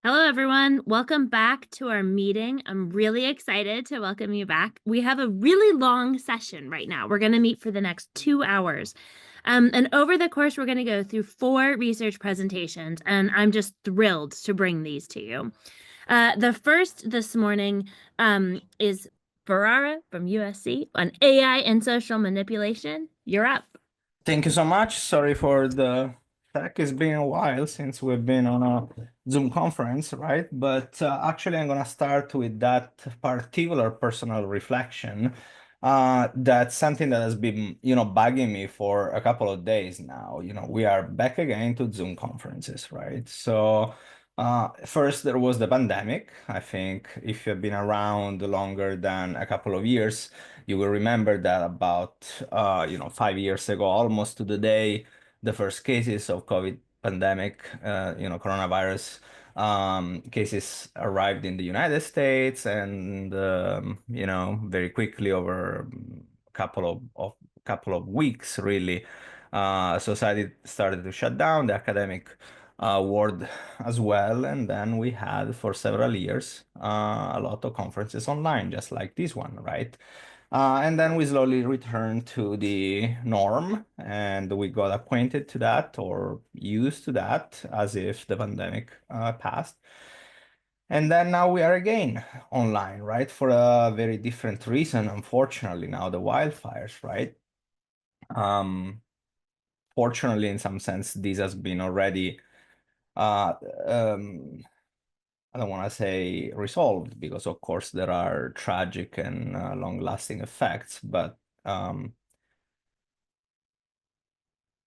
Hello, everyone. Welcome back to our meeting. I'm really excited to welcome you back. We have a really long session right now. We're going to meet for the next 2 hours. And over the course, we're going to go through 4 research presentations, and I'm just thrilled to bring these to you. The first this morning is Ferrara from USC on AI and social manipulation. You're up. Thank you so much. Sorry for the tech. It's been a while since we've been on a Zoom conference, right? But actually, I'm going to start with that particular personal reflection. That's something that has been, bugging me for a couple of days now. We are back again to Zoom conferences, right? So first, there was the pandemic. I think if you've been around longer than a couple of years, you will remember that about 5 years ago, almost to the day, the first cases of COVID pandemic, coronavirus cases arrived in the United States, and very quickly over a couple of weeks, really, society started to shut down, the academic world as well, and then we had for several years a lot of conferences online, just like this one, right? And then we slowly returned to the norm and we got acquainted to that or used to that as if the pandemic passed. And then now we are again online, right? For a very different reason, unfortunately, now the wildfires, right? Um, Fortunately, in some sense, this has been already uh, um, I don't want to say resolved because, of course, there are tragic and long-lasting effects, but I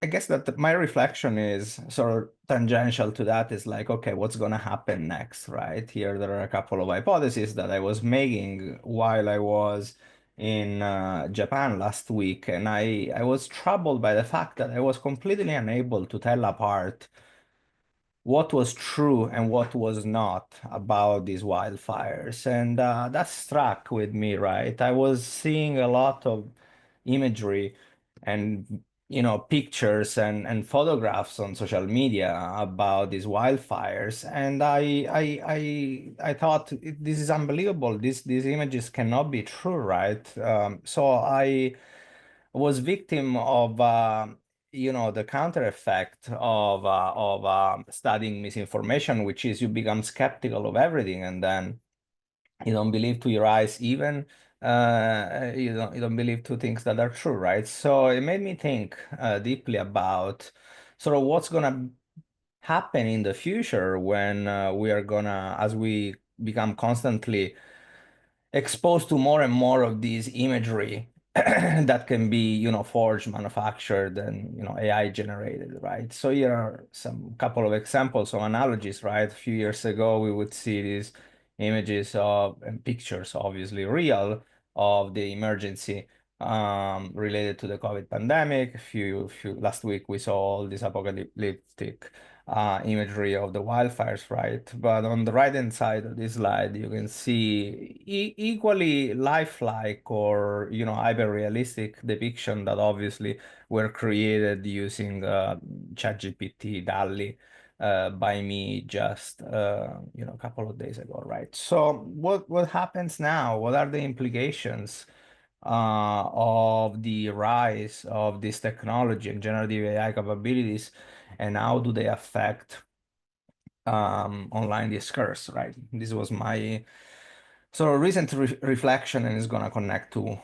guess that my reflection is sort of tangential to that is like, okay, what's going to happen next, right? Here, there are a couple of hypotheses that I was making while I was in Japan last week, and I was troubled by the fact that I was completely unable to tell apart what was true and what was not about these wildfires. And that struck with me, right? I was seeing a lot of imagery and pictures and photographs on social media about these wildfires, and I thought this is unbelievable. These images cannot be true, right? So I was victim of the counter effect of studying misinformation, which is you become skeptical of everything, and then you don't believe to your eyes, even you don't believe to things that are true, right? So it made me think deeply about sort of what's gonna happen in the future when we are gonna, as we become constantly exposed to more and more of these imagery that can be, forged, manufactured, and, AI generated, right? So here are some couple of examples of analogies, right? A few years ago, we would see these images of and pictures, obviously real, of the emergency related to the COVID pandemic. A few last week, we saw all this apocalyptic imagery of the wildfires, right? But on the right-hand side of this slide, you can see equally lifelike or, hyper-realistic depiction that obviously were created using ChatGPT, DALL-E, by me just, a couple of days ago, right? So what happens now? What are the implications of the rise of this technology and generative AI capabilities, and how do they affect online discourse, right? This was my sort of recent reflection, and is going to connect to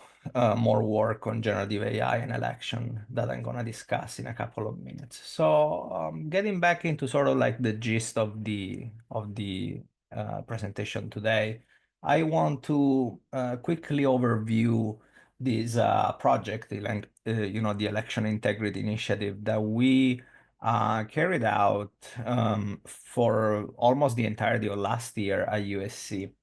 more work on generative AI and election that I'm going to discuss in a couple of minutes. So getting back into sort of like the gist of the presentation today, I want to quickly overview this project, the Election Integrity Initiative that we carried out for almost the entirety of last year at USC.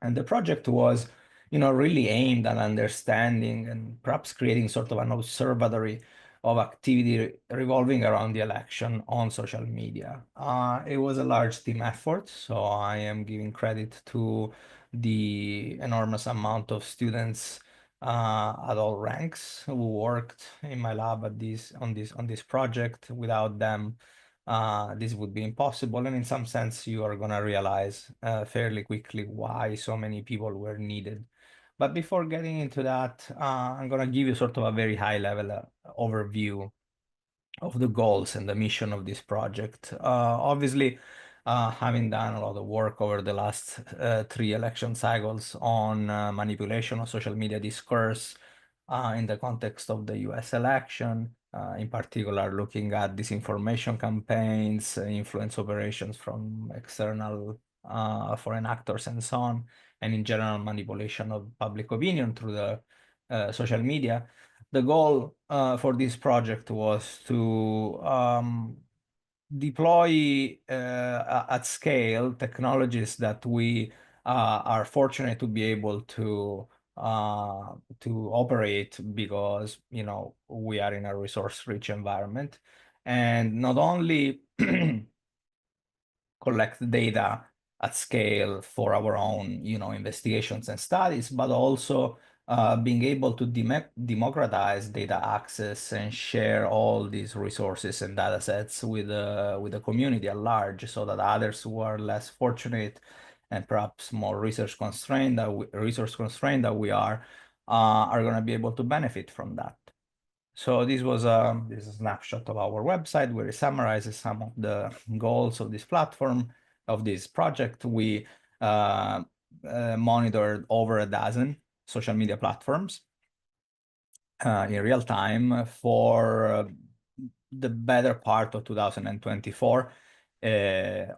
And the project was, really aimed at understanding and perhaps creating sort of an observatory of activity revolving around the election on social media. It was a large team effort, so I am giving credit to the enormous amount of students at all ranks who worked in my lab on this project. Without them, this would be impossible. And in some sense, you are going to realize fairly quickly why so many people were needed. But before getting into that, I'm going to give you sort of a very high level overview of the goals and the mission of this project. Obviously, having done a lot of work over the last 3 election cycles on manipulation of social media discourse in the context of the US election, in particular looking at disinformation campaigns, influence operations from external foreign actors and so on, and in general manipulation of public opinion through the social media. The goal for this project was to deploy at scale technologies that we are fortunate to be able to operate because we are in a resource-rich environment, and not only collect data at scale for our own, investigations and studies, but also being able to democratize data access and share all these resources and data sets with the community at large, so that others who are less fortunate and perhaps more resource constrained that we are going to be able to benefit from that. So this is a snapshot of our website where it summarizes some of the goals of this platform, of this project. We monitored over a dozen social media platforms in real time for the better part of 2024.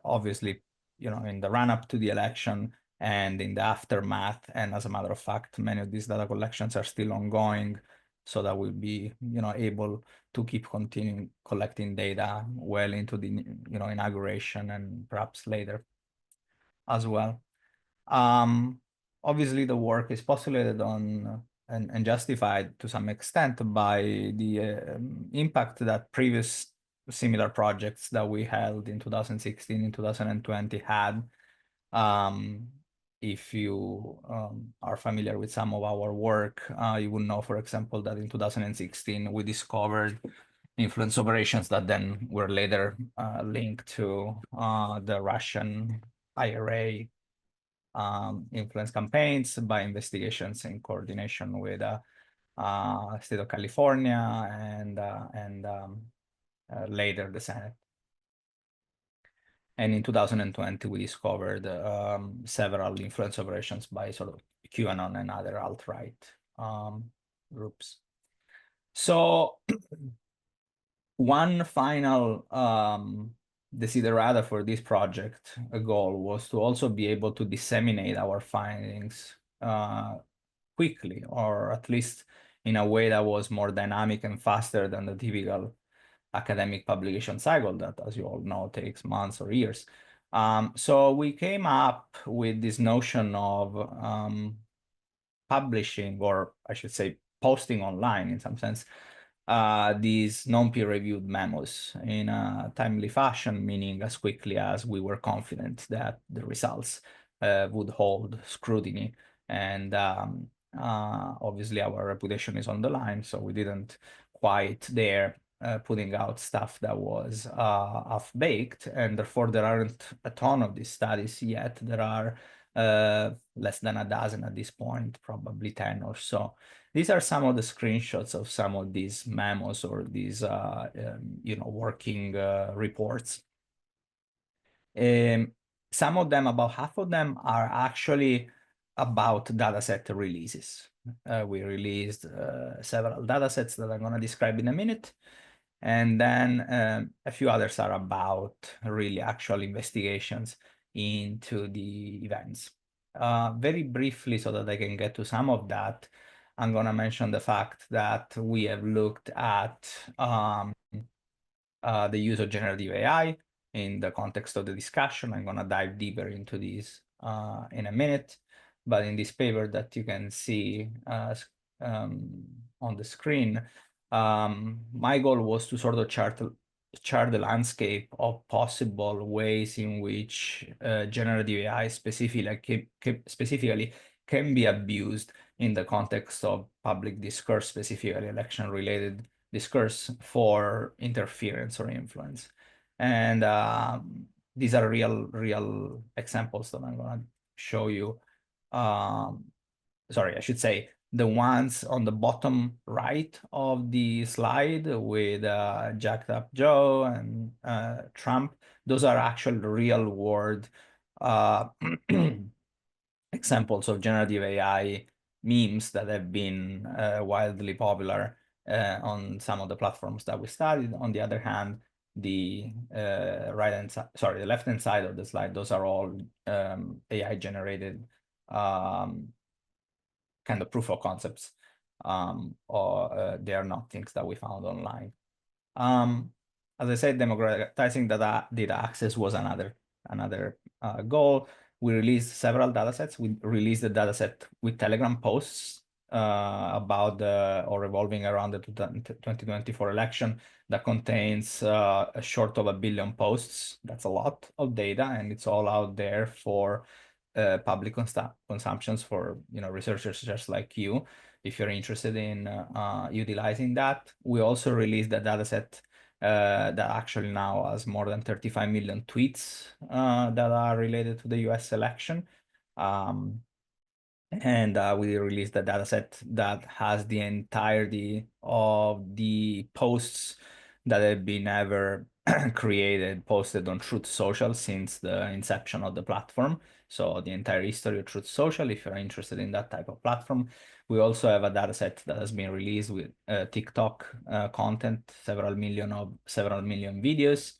Obviously, in the run-up to the election and in the aftermath. And as a matter of fact, many of these data collections are still ongoing, so that we'll be, able to keep continuing collecting data well into the, inauguration and perhaps later as well. Obviously, the work is postulated on and justified to some extent by the impact that previous similar projects that we held in 2016 and 2020 had. If you are familiar with some of our work, you will know, for example, that in 2016 we discovered influence operations that then were later linked to the Russian IRA influence campaigns by investigations in coordination with state of California and later the Senate. And in 2020, we discovered several influence operations by sort of QAnon and other alt-right groups. So one final desiderata for this project, a goal, was to also be able to disseminate our findings quickly, or at least in a way that was more dynamic and faster than the typical academic publication cycle that, as you all know, takes months or years. So we came up with this notion of publishing, or I should say posting online in some sense, these non-peer-reviewed memos in a timely fashion, meaning as quickly as we were confident that the results would hold scrutiny. And obviously our reputation is on the line, so we didn't quite dare putting out stuff that was half-baked, and therefore there aren't a ton of these studies yet. There are less than a dozen at this point, probably 10 or so. These are some of the screenshots of some of these memos or these working reports. Some of them, about half of them, are actually about dataset releases. We released several datasets that I'm going to describe in a minute. And then a few others are about really actual investigations into the events. Very briefly, so that I can get to some of that, I'm going to mention the fact that we have looked at the use of generative AI in the context of the discussion. I'm going to dive deeper into these in a minute. But in this paper that you can see on the screen, my goal was to sort of chart the landscape of possible ways in which generative AI specifically can be abused in the context of public discourse, specifically election-related discourse, for interference or influence. And these are real examples that I'm going to show you. Sorry, I should say the ones on the bottom right of the slide with Jacked Up Joe and Trump. Those are actual real world examples of generative AI memes that have been wildly popular on some of the platforms that we studied. On the other hand, the the left-hand side of the slide, those are all AI generated kind of proof of concepts, or they are not things that we found online. As I said, democratizing data access was another goal. We released several datasets. We released a dataset with Telegram posts about or revolving around the 2024 election that contains a short of 1 billion posts. That's a lot of data, and it's all out there for public consumptions for researchers just like you, if you're interested in utilizing that. We also released a dataset that actually now has more than 35 million tweets that are related to the US election. And we released a dataset that has the entirety of the posts that have been ever posted on Truth Social since the inception of the platform. So the entire history of Truth Social, if you're interested in that type of platform. We also have a dataset that has been released with TikTok content, several million videos,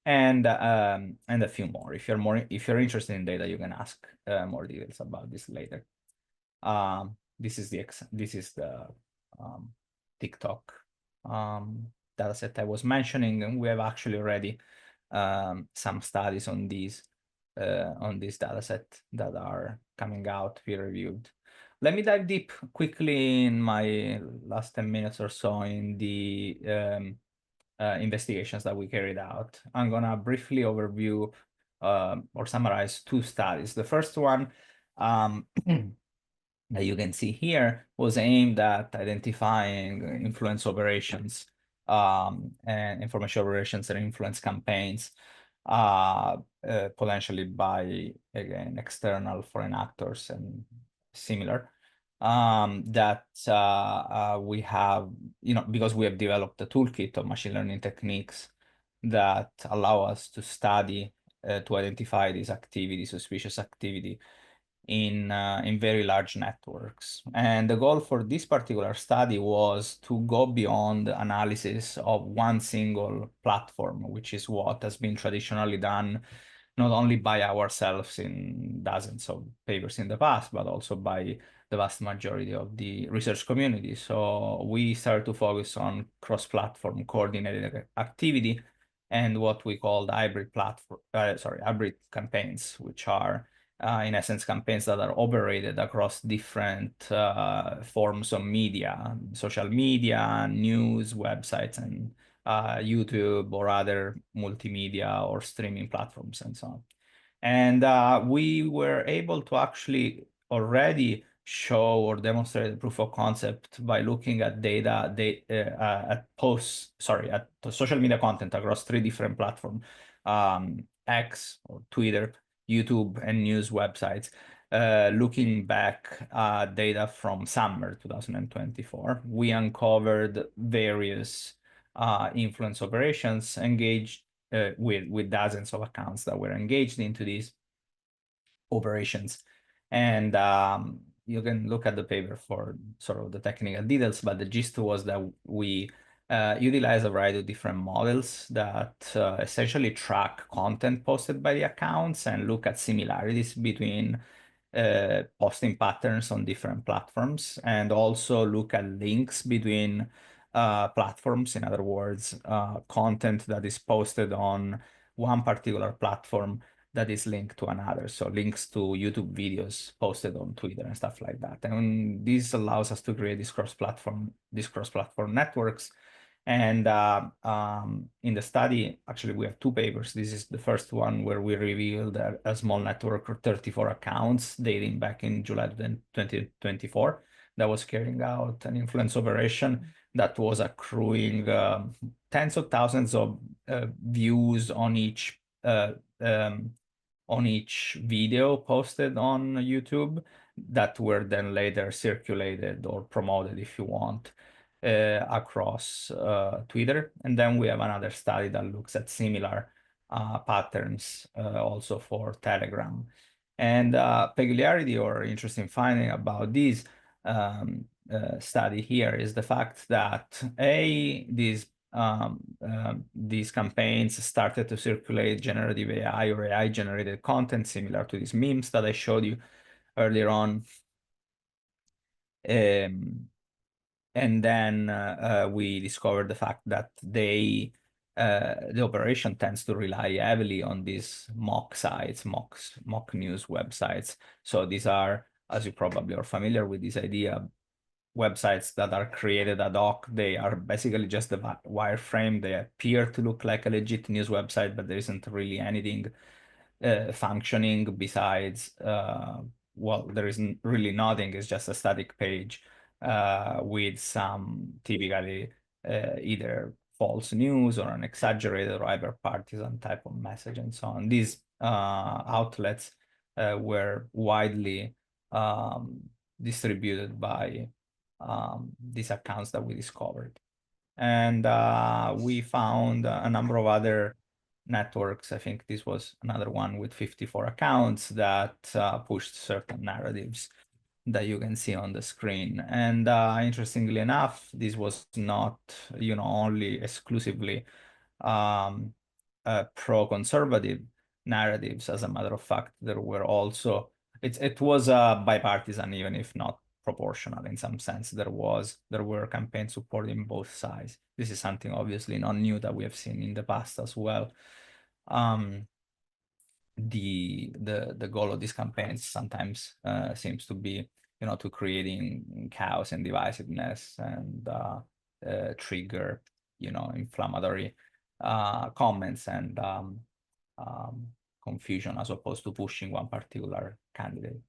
and a few more. If you're interested in data, you can ask more details about this later. This is the TikTok dataset I was mentioning, and we have actually already some studies on this dataset that are coming out peer-reviewed. Let me dive deep quickly in my last 10 minutes or so in the investigations that we carried out. I'm gonna briefly overview or summarize 2 studies. The first one that you can see here was aimed at identifying influence operations and information operations and influence campaigns, potentially by, again, external foreign actors and similar, that we have, because we have developed a toolkit of machine learning techniques that allow us to study, to identify this activity, suspicious activity, in very large networks. And the goal for this particular study was to go beyond analysis of one single platform, which is what has been traditionally done not only by ourselves in dozens of papers in the past, but also by the vast majority of the research community. So we started to focus on cross-platform coordinated activity and what we called hybrid campaigns, which are in essence, campaigns that are operated across different forms of media, social media, news, websites, and YouTube or other multimedia or streaming platforms and so on. And we were able to actually already show or demonstrate proof of concept by looking at data at social media content across 3 different platforms, X or Twitter, YouTube, and news websites. Looking back at data from summer 2024, we uncovered various influence operations engaged with dozens of accounts that were engaged into these operations. And you can look at the paper for sort of the technical details, but the gist was that we utilize a variety of different models that essentially track content posted by the accounts and look at similarities between posting patterns on different platforms, and also look at links between platforms. In other words, content that is posted on one particular platform that is linked to another. So links to YouTube videos posted on Twitter and stuff like that. And this allows us to create these cross-platform networks. And in the study, actually, we have 2 papers. This is the first one where we revealed a small network of 34 accounts dating back in July 2024 that was carrying out an influence operation that was accruing tens of thousands of views on each video posted on YouTube that were then later circulated or promoted, if you want, across Twitter. And then we have another study that looks at similar patterns also for Telegram. And peculiarity or interesting finding about this study here is the fact that these campaigns started to circulate generative AI or AI-generated content similar to these memes that I showed you earlier on. And then we discovered the fact that the operation tends to rely heavily on these mock sites, mock news websites. So these are, as you probably are familiar with this idea, websites that are created ad hoc. They are basically just a wireframe. They appear to look like a legit news website, but there isn't really anything functioning besides, well, there isn't really nothing. It's just a static page with some typically either false news or an exaggerated or hyper-partisan type of message and so on. These outlets were widely distributed by these accounts that we discovered. And we found a number of other networks. I think this was another one with 54 accounts that pushed certain narratives that you can see on the screen. And interestingly enough, this was not, only exclusively pro-conservative narratives. As a matter of fact, there were also, it was bipartisan, even if not proportional in some sense. There were campaigns supporting both sides. This is something obviously not new that we have seen in the past as well. The goal of these campaigns sometimes seems to be, to creating chaos and divisiveness and trigger, inflammatory comments and confusion as opposed to pushing one particular candidate.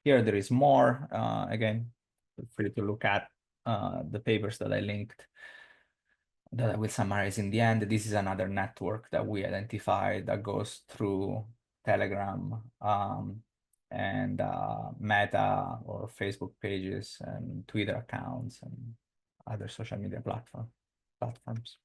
Here there is more. Again, feel free to look at the papers that I linked that I will summarize in the end. This is another network that we identified that goes through Telegram and Meta or Facebook pages and Twitter accounts and other social media platforms.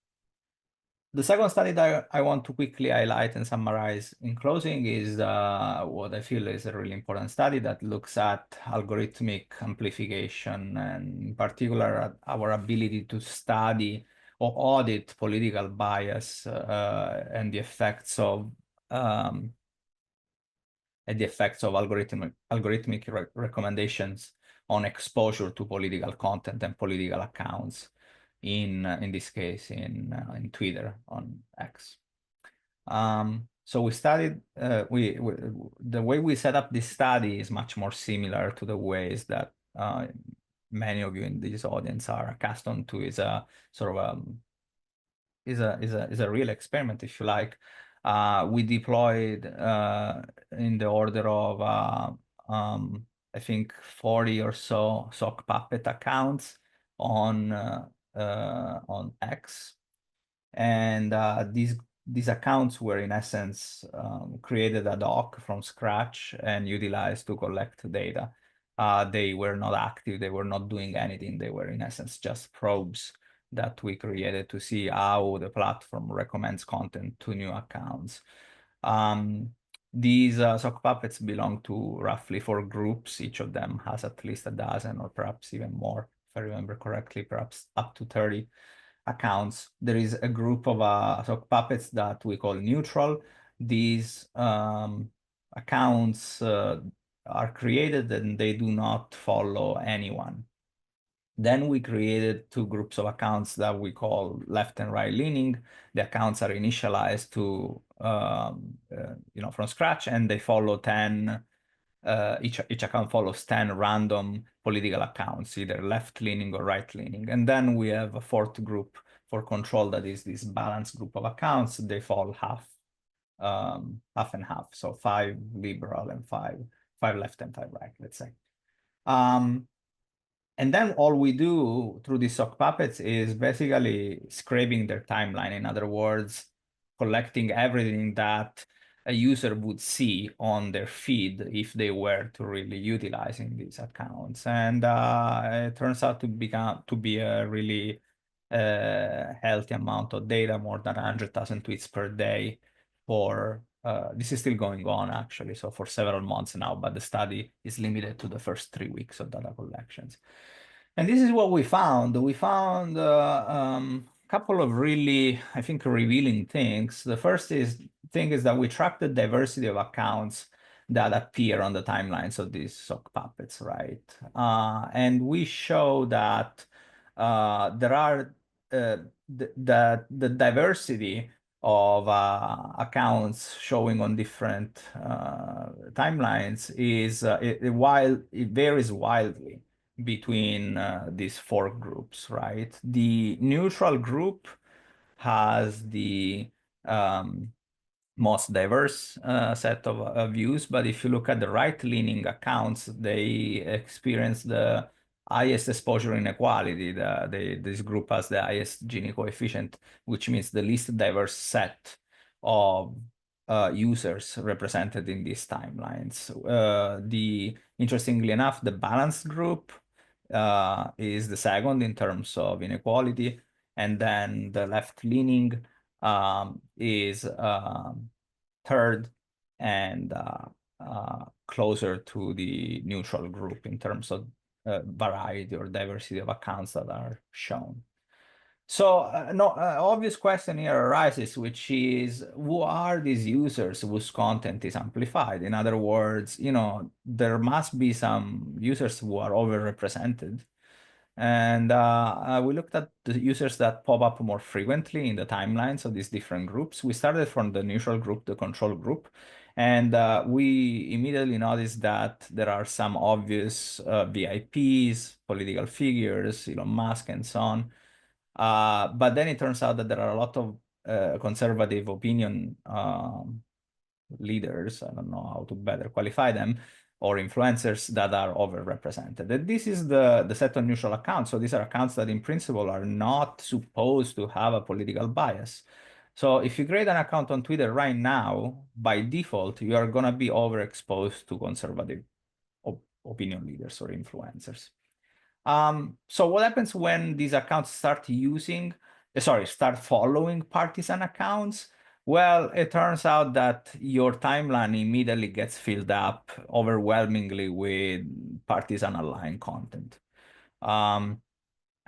The second study that I want to quickly highlight and summarize in closing is what I feel is a really important study that looks at algorithmic amplification and in particular our ability to study or audit political bias and the effects of algorithmic recommendations on exposure to political content and political accounts in this case in Twitter on X. So we studied the way we set up this study is much more similar to the ways that many of you in this audience are accustomed to. Is a sort of is a real experiment, if you like. We deployed in the order of I think 40 or so sock puppet accounts on X, and these accounts were in essence created ad hoc from scratch and utilized to collect data. They were not active, they were not doing anything. They were in essence just probes that we created to see how the platform recommends content to new accounts. These sock puppets belong to roughly 4 groups. Each of them has at least a dozen or perhaps even more, if I remember correctly, perhaps up to 30 accounts. There is a group of sock puppets that we call neutral. These accounts are created and they do not follow anyone. Then we created 2 groups of accounts that we call left and right leaning. The accounts are initialized to, from scratch, and they follow 10, each account follows 10 random political accounts, either left leaning or right leaning. And then we have a 4th group for control that is this balanced group of accounts. They fall half and half. So 5 liberal and 5 left and 5 right, let's say. And then all we do through these sock puppets is basically scraping their timeline. In other words, collecting everything that a user would see on their feed if they were to really utilizing these accounts. And it turns out to be a really healthy amount of data, more than 100,000 tweets per day for this is still going on actually, so for several months now, but the study is limited to the first 3 weeks of data collections. And this is what we found. We found a couple of really, I think, revealing things. The first thing is that we track the diversity of accounts that appear on the timelines of these sock puppets, right? And we show that there are the diversity of accounts showing on different timelines is it varies wildly between these four groups, right? The neutral group has the most diverse set of views, but if you look at the right-leaning accounts, they experience the highest exposure inequality. This group has the highest Gini coefficient, which means the least diverse set of users represented in these timelines. Interestingly enough, the balanced group is the second in terms of inequality, and then the left-leaning is third and closer to the neutral group in terms of variety or diversity of accounts that are shown. So no, obvious question here arises, which is, who are these users whose content is amplified? In other words, there must be some users who are overrepresented. And we looked at the users that pop up more frequently in the timelines of these different groups. We started from the neutral group, the control group, and we immediately noticed that there are some obvious VIPs, political figures, Elon Musk, and so on. But then it turns out that there are a lot of conservative opinion leaders, I don't know how to better qualify them, or influencers that are overrepresented. And this is the set of neutral accounts. So these are accounts that in principle are not supposed to have a political bias. So if you create an account on Twitter right now, by default, you are going to be overexposed to conservative opinion leaders or influencers. So what happens when these accounts start following partisan accounts? Well, it turns out that your timeline immediately gets filled up overwhelmingly with partisan aligned content.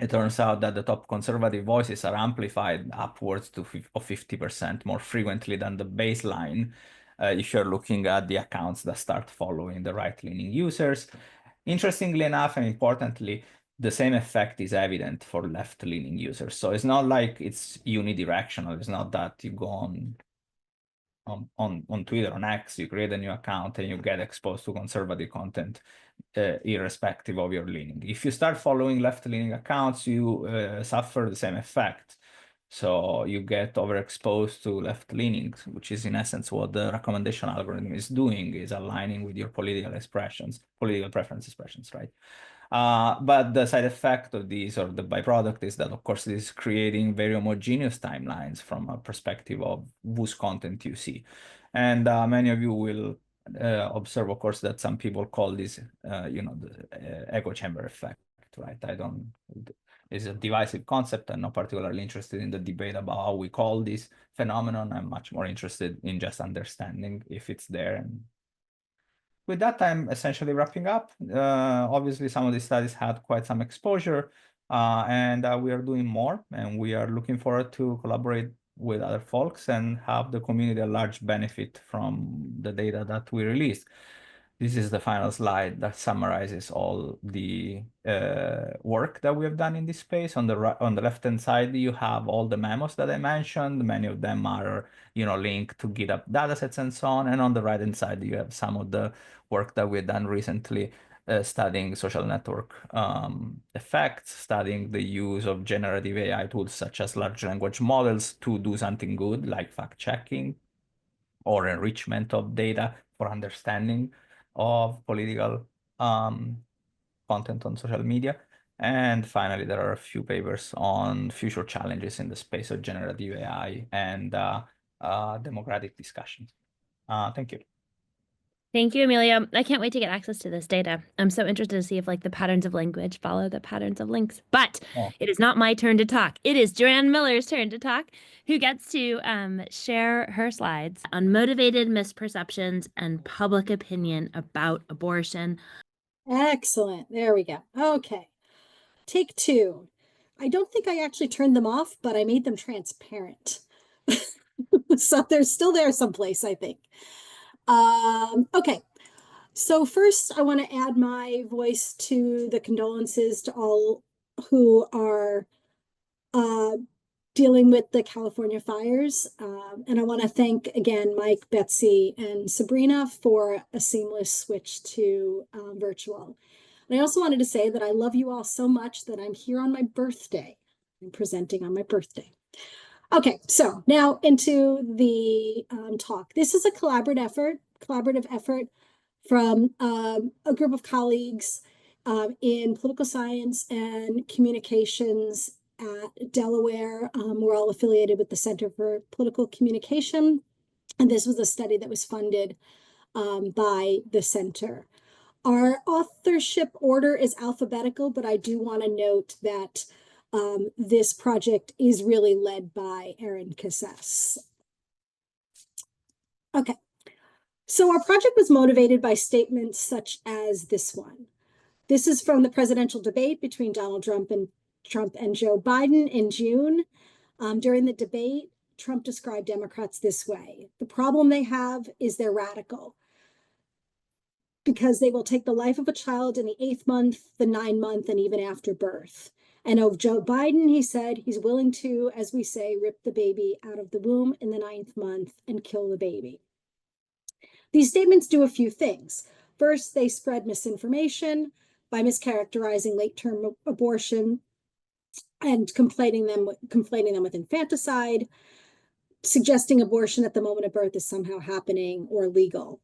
It turns out that the top conservative voices are amplified upwards to 50% more frequently than the baseline if you're looking at the accounts that start following the right-leaning users. Interestingly enough, and importantly, the same effect is evident for left-leaning users. So it's not like it's unidirectional. It's not that you go on Twitter, on X, you create a new account and you get exposed to conservative content irrespective of your leaning. If you start following left-leaning accounts, you suffer the same effect. So you get overexposed to left leanings, which is in essence what the recommendation algorithm is doing, is aligning with your political preference expressions, right? But the side effect of these, or the byproduct, is that, of course, this is creating very homogeneous timelines from a perspective of whose content you see. And many of you will observe, of course, that some people call this, the echo chamber effect, right? It's a divisive concept. I'm not particularly interested in the debate about how we call this phenomenon. I'm much more interested in just understanding if it's there. And with that, I'm essentially wrapping up. Obviously, some of these studies had quite some exposure, and we are doing more, and we are looking forward to collaborate with other folks and have the community at large benefit from the data that we released. This is the final slide that summarizes all the work that we have done in this space. On the left-hand side, you have all the memos that I mentioned. Many of them are, linked to GitHub datasets and so on. And on the right-hand side, you have some of the work that we've done recently, studying social network effects, studying the use of generative AI tools such as large language models to do something good, like fact-checking or enrichment of data for understanding of political content on social media. And finally, there are a few papers on future challenges in the space of generative AI and democratic discussion. Thank you. Thank you, Emilio. I can't wait to get access to this data. I'm so interested to see if like the patterns of language follow the patterns of links. But Oh. it is not my turn to talk. It is Joanne Miller's turn to talk, who gets to share her slides on motivated misperceptions and public opinion about abortion. Excellent. There we go. Okay. Take two. I don't think I actually turned them off, but I made them transparent. So they're still there someplace, I think. Okay. So first, I want to add my voice to the condolences to all who are dealing with the California fires. And I want to thank again Mike, Betsy, and Sabrina for a seamless switch to virtual. And I also wanted to say that I love you all so much that I'm here on my birthday. I'm presenting on my birthday. Okay, so now into the talk. This is a collaborative effort from a group of colleagues in political science and communications at Delaware. We're all affiliated with the Center for Political Communication. And this was a study that was funded by the center. Our authorship order is alphabetical, but I do want to note that this project is really led by Erin Cassess. Okay, so our project was motivated by statements such as this one. This is from the presidential debate between Donald Trump and Joe Biden in June. During the debate, Trump described Democrats this way: the problem they have is they're radical, because they will take the life of a child in the 8th month, the 9th month, and even after birth. And of Joe Biden, he said he's willing to, as we say, rip the baby out of the womb in the 9th month and kill the baby. These statements do a few things. First, they spread misinformation by mischaracterizing late-term abortion and conflating them with infanticide, suggesting abortion at the moment of birth is somehow happening or legal.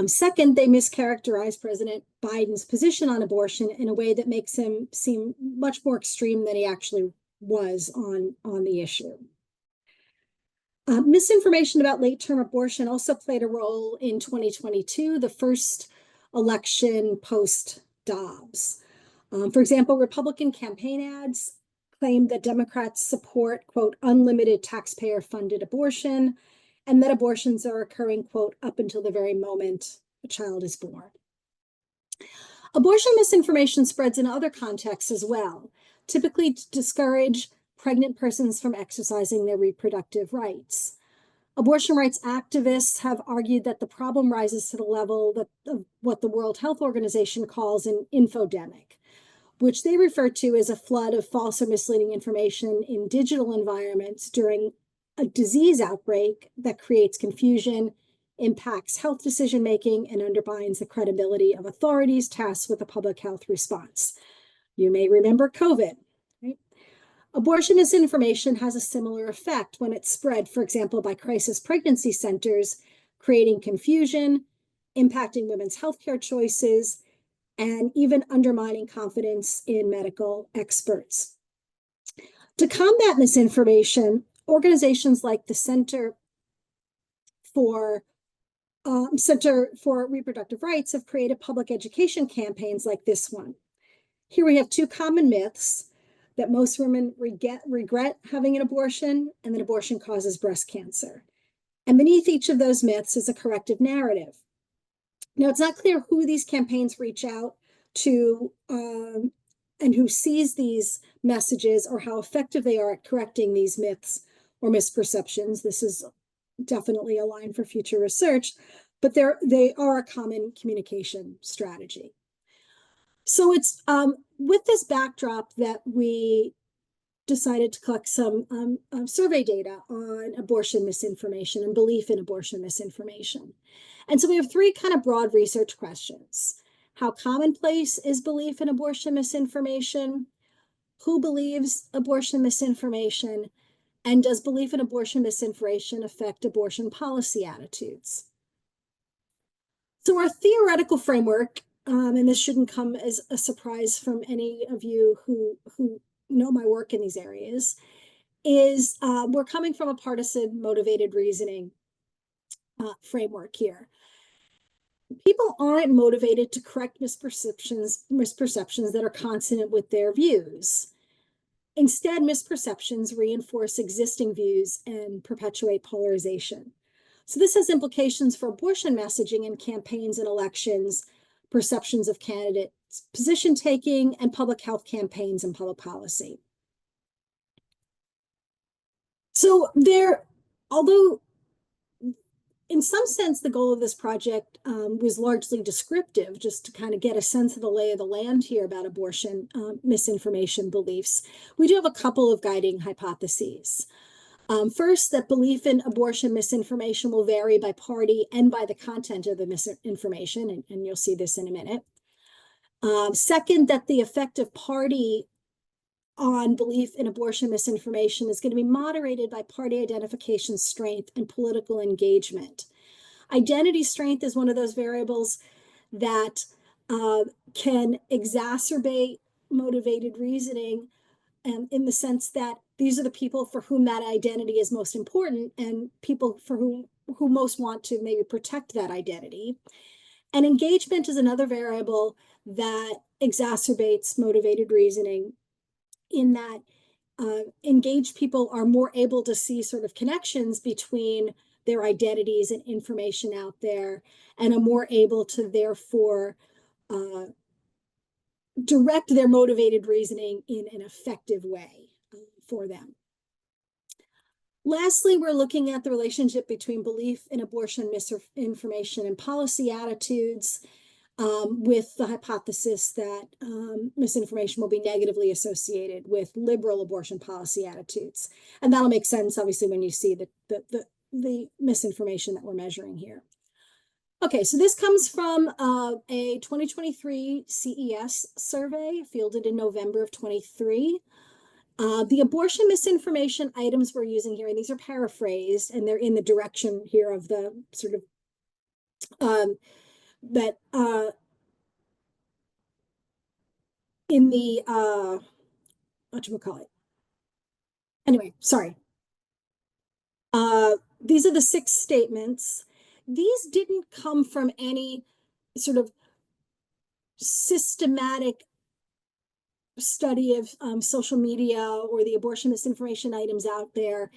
Second, they mischaracterize President Biden's position on abortion in a way that makes him seem much more extreme than he actually was on the issue. Misinformation about late-term abortion also played a role in 2022, the first election post-Dobbs. For example, Republican campaign ads claimed that Democrats support, quote, unlimited taxpayer-funded abortion, and that abortions are occurring, quote, up until the very moment a child is born. Abortion misinformation spreads in other contexts as well, typically to discourage pregnant persons from exercising their reproductive rights. Abortion rights activists have argued that the problem rises to the level of what the World Health Organization calls an infodemic, which they refer to as a flood of false or misleading information in digital environments during a disease outbreak that creates confusion, impacts health decision-making, and undermines the credibility of authorities tasked with a public health response. You may remember COVID. Right? Abortion misinformation has a similar effect when it's spread, for example, by crisis pregnancy centers, creating confusion, impacting women's healthcare choices, and even undermining confidence in medical experts. To combat misinformation, organizations like the Center for Reproductive Rights have created public education campaigns like this one. Here we have two common myths: that most women regret having an abortion, and that abortion causes breast cancer. And beneath each of those myths is a corrective narrative. Now, it's not clear who these campaigns reach out to and who sees these messages, or how effective they are at correcting these myths or misperceptions. This is definitely a line for future research, but they are a common communication strategy. So it's with this backdrop that we decided to collect some survey data on abortion misinformation and belief in abortion misinformation. And so we have three kind of broad research questions. How commonplace is belief in abortion misinformation? Who believes abortion misinformation? And does belief in abortion misinformation affect abortion policy attitudes? So our theoretical framework, and this shouldn't come as a surprise from any of you who know my work in these areas, is we're coming from a partisan motivated reasoning framework here. People aren't motivated to correct misperceptions that are consonant with their views. Instead, misperceptions reinforce existing views and perpetuate polarization. So this has implications for abortion messaging in campaigns and elections, perceptions of candidates, position taking, and public health campaigns and public policy. So although in some sense, the goal of this project was largely descriptive, just to kind of get a sense of the lay of the land here about abortion misinformation beliefs. We do have a couple of guiding hypotheses. First, that belief in abortion misinformation will vary by party and by the content of the misinformation, and you'll see this in a minute. Second, that the effect of party on belief in abortion misinformation is going to be moderated by party identification strength and political engagement. Identity strength is one of those variables that can exacerbate motivated reasoning in the sense that these are the people for whom that identity is most important and people for who most want to maybe protect that identity. And engagement is another variable that exacerbates motivated reasoning in that engaged people are more able to see sort of connections between their identities and information out there, and are more able to therefore direct their motivated reasoning in an effective way for them. Lastly, we're looking at the relationship between belief in abortion misinformation and policy attitudes, with the hypothesis that misinformation will be negatively associated with liberal abortion policy attitudes. And that'll make sense, obviously, when you see the misinformation that we're measuring here. Okay, so this comes from a 2023 CES survey fielded in November of 23. The abortion misinformation items we're using here, and these are paraphrased, and they're in the direction here of the sort of that in the whatchamacallit. Anyway, sorry. These are the 6 statements. These didn't come from any sort of systematic study of social media or the abortion misinformation items out there.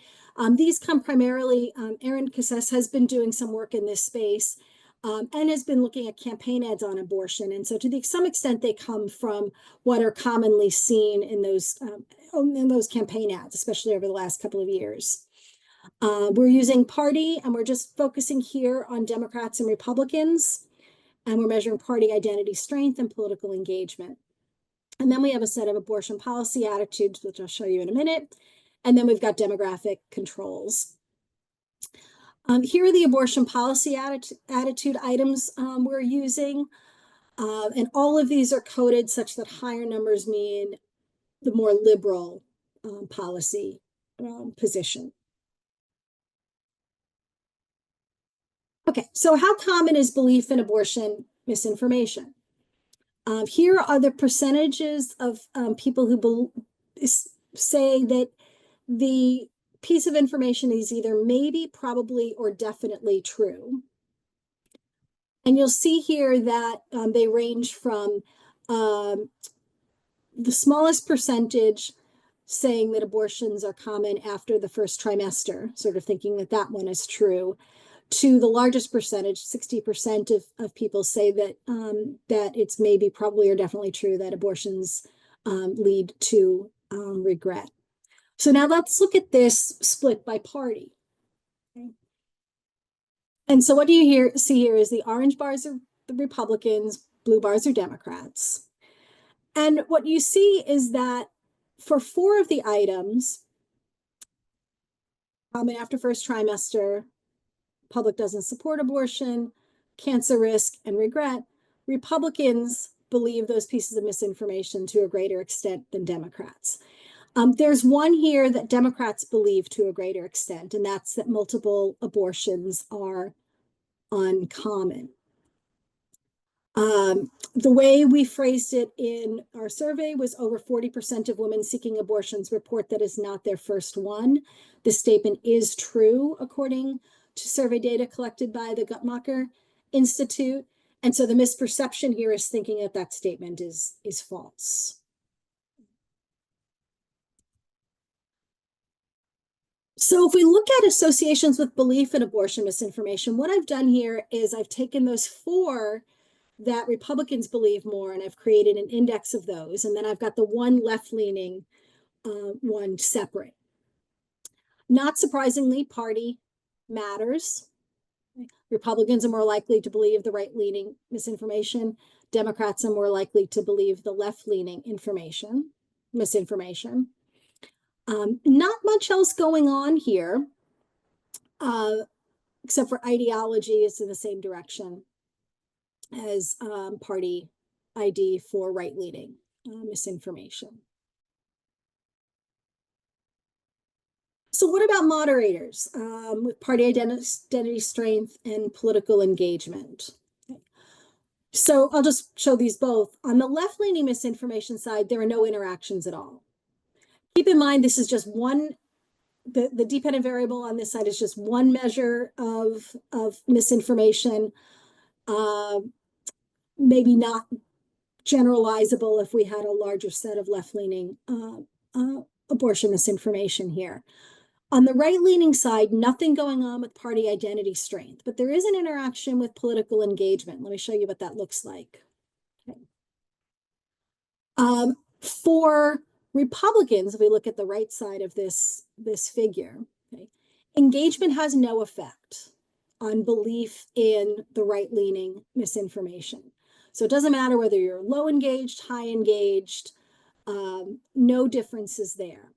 These come primarily, Erin Casses has been doing some work in this space and has been looking at campaign ads on abortion. And so to some extent, they come from what are commonly seen in those campaign ads, especially over the last couple of years. We're using party, and we're just focusing here on Democrats and Republicans, and we're measuring party identity strength and political engagement. And then we have a set of abortion policy attitudes, which I'll show you in a minute. And then we've got demographic controls. Here are the abortion policy attitude items we're using. And all of these are coded such that higher numbers mean the more liberal policy position. Okay, so how common is belief in abortion misinformation? Here are the percentages of people who say that the piece of information is either maybe, probably, or definitely true. And you'll see here that they range from the smallest percentage saying that abortions are common after the first trimester, sort of thinking that that one is true, to the largest percentage, 60% of people say that that it's maybe, probably, or definitely true that abortions lead to regret. So now let's look at this split by party. Okay. And so what do you see here is the orange bars are the Republicans, blue bars are Democrats. And what you see is that for 4 of the items, after first trimester, public doesn't support abortion, cancer risk, and regret, Republicans believe those pieces of misinformation to a greater extent than Democrats. There's one here that Democrats believe to a greater extent, and that's that multiple abortions are uncommon. The way we phrased it in our survey was over 40% of women seeking abortions report that is not their first one. This statement is true according to survey data collected by the Guttmacher Institute. And so the misperception here is thinking that that statement is false. So if we look at associations with belief in abortion misinformation, what I've done here is I've taken those 4 that Republicans believe more, and I've created an index of those. And then I've got the one left-leaning one separate. Not surprisingly, party matters. Republicans are more likely to believe the right-leaning misinformation. Democrats are more likely to believe the left-leaning misinformation. Not much else going on here, except for ideology is in the same direction as party ID for right-leaning misinformation. So what about moderators with party identity strength and political engagement? So I'll just show these both. On the left-leaning misinformation side, there are no interactions at all. Keep in mind, this is just one, the dependent variable on this side is just one measure of misinformation, maybe not generalizable if we had a larger set of left-leaning abortion misinformation here. On the right-leaning side, nothing going on with party identity strength, but there is an interaction with political engagement. Let me show you what that looks like. Okay. For Republicans, if we look at the right side of this figure, okay, engagement has no effect on belief in the right-leaning misinformation. So it doesn't matter whether you're low engaged, high engaged, no differences there.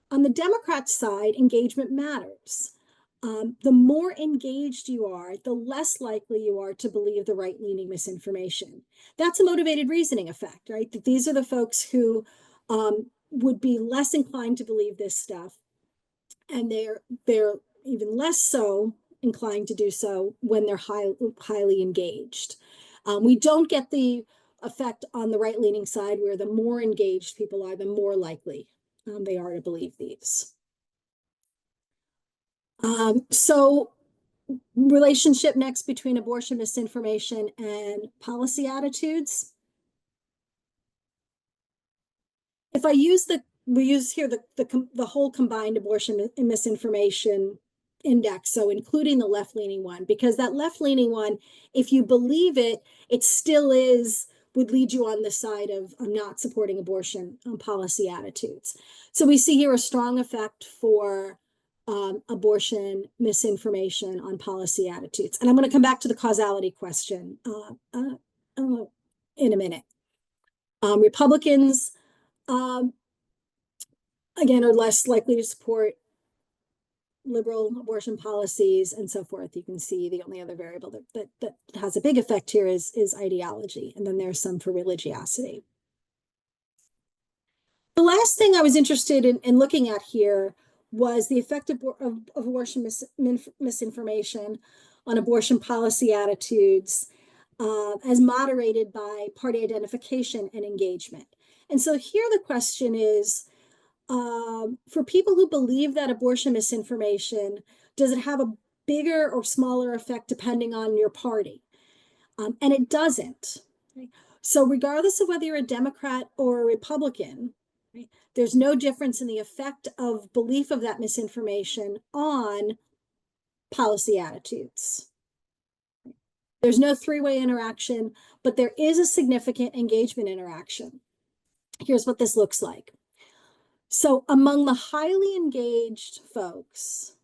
On the Democrat side, engagement matters. The more engaged you are, the less likely you are to believe the right-leaning misinformation. That's a motivated reasoning effect, right? That these are the folks who would be less inclined to believe this stuff, and they're even less so inclined to do so when they're highly engaged. We don't get the effect on the right-leaning side where the more engaged people are, the more likely they are to believe these. So relationship next between abortion misinformation and policy attitudes. If I use we use here the whole combined abortion and misinformation index, so including the left-leaning one, because that left-leaning one, if you believe it, it still would lead you on the side of not supporting abortion policy attitudes. So we see here a strong effect for abortion misinformation on policy attitudes. And I'm going to come back to the causality question in a minute. Republicans, again, are less likely to support liberal abortion policies and so forth. You can see the only other variable that has a big effect here is ideology. And then there's some for religiosity. The last thing I was interested in looking at here was the effect of abortion misinformation on abortion policy attitudes as moderated by party identification and engagement. And so here the question is, for people who believe that abortion misinformation, does it have a bigger or smaller effect depending on your party? And it doesn't. Okay? So regardless of whether you're a Democrat or a Republican, right, there's no difference in the effect of belief of that misinformation on policy attitudes. There's no three-way interaction, but there is a significant engagement interaction. Here's what this looks like. So among the highly engaged folks,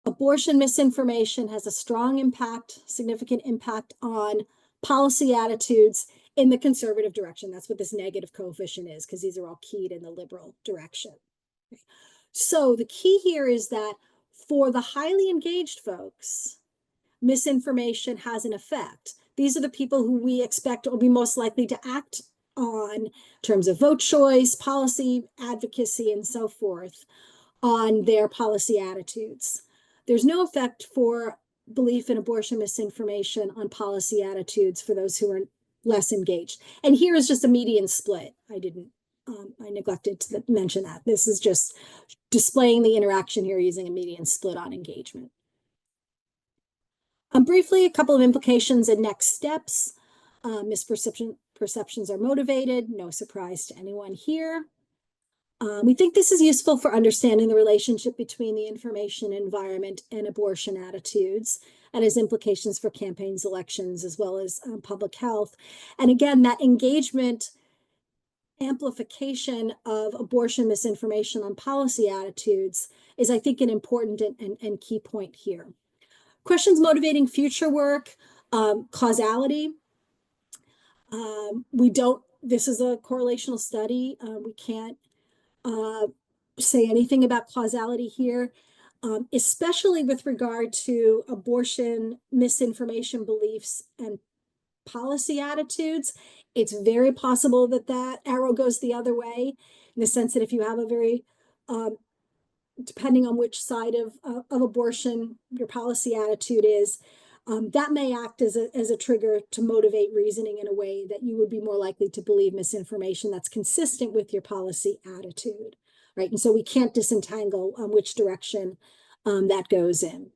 abortion misinformation has a strong impact, significant impact on policy attitudes in the conservative direction. That's what this negative coefficient is, because these are all keyed in the liberal direction. Okay. So the key here is that for the highly engaged folks, misinformation has an effect. These are the people who we expect will be most likely to act on in terms of vote choice, policy advocacy, and so forth on their policy attitudes. There's no effect for belief in abortion misinformation on policy attitudes for those who are less engaged. And here is just a median split. I neglected to mention that. This is just displaying the interaction here using a median split on engagement. Briefly, a couple of implications and next steps. Misperceptions are motivated, no surprise to anyone here. We think this is useful for understanding the relationship between the information environment and abortion attitudes, and has implications for campaigns, elections, as well as public health. And again, that engagement amplification of abortion misinformation on policy attitudes is, I think, an important and key point here. Questions motivating future work, causality. This is a correlational study. We can't say anything about causality here, especially with regard to abortion misinformation beliefs and policy attitudes. It's very possible that that arrow goes the other way, in the sense that if you have a very, depending on which side of abortion your policy attitude is, that may act as a trigger to motivate reasoning in a way that you would be more likely to believe misinformation that's consistent with your policy attitude, right? And so we can't disentangle which direction that goes in.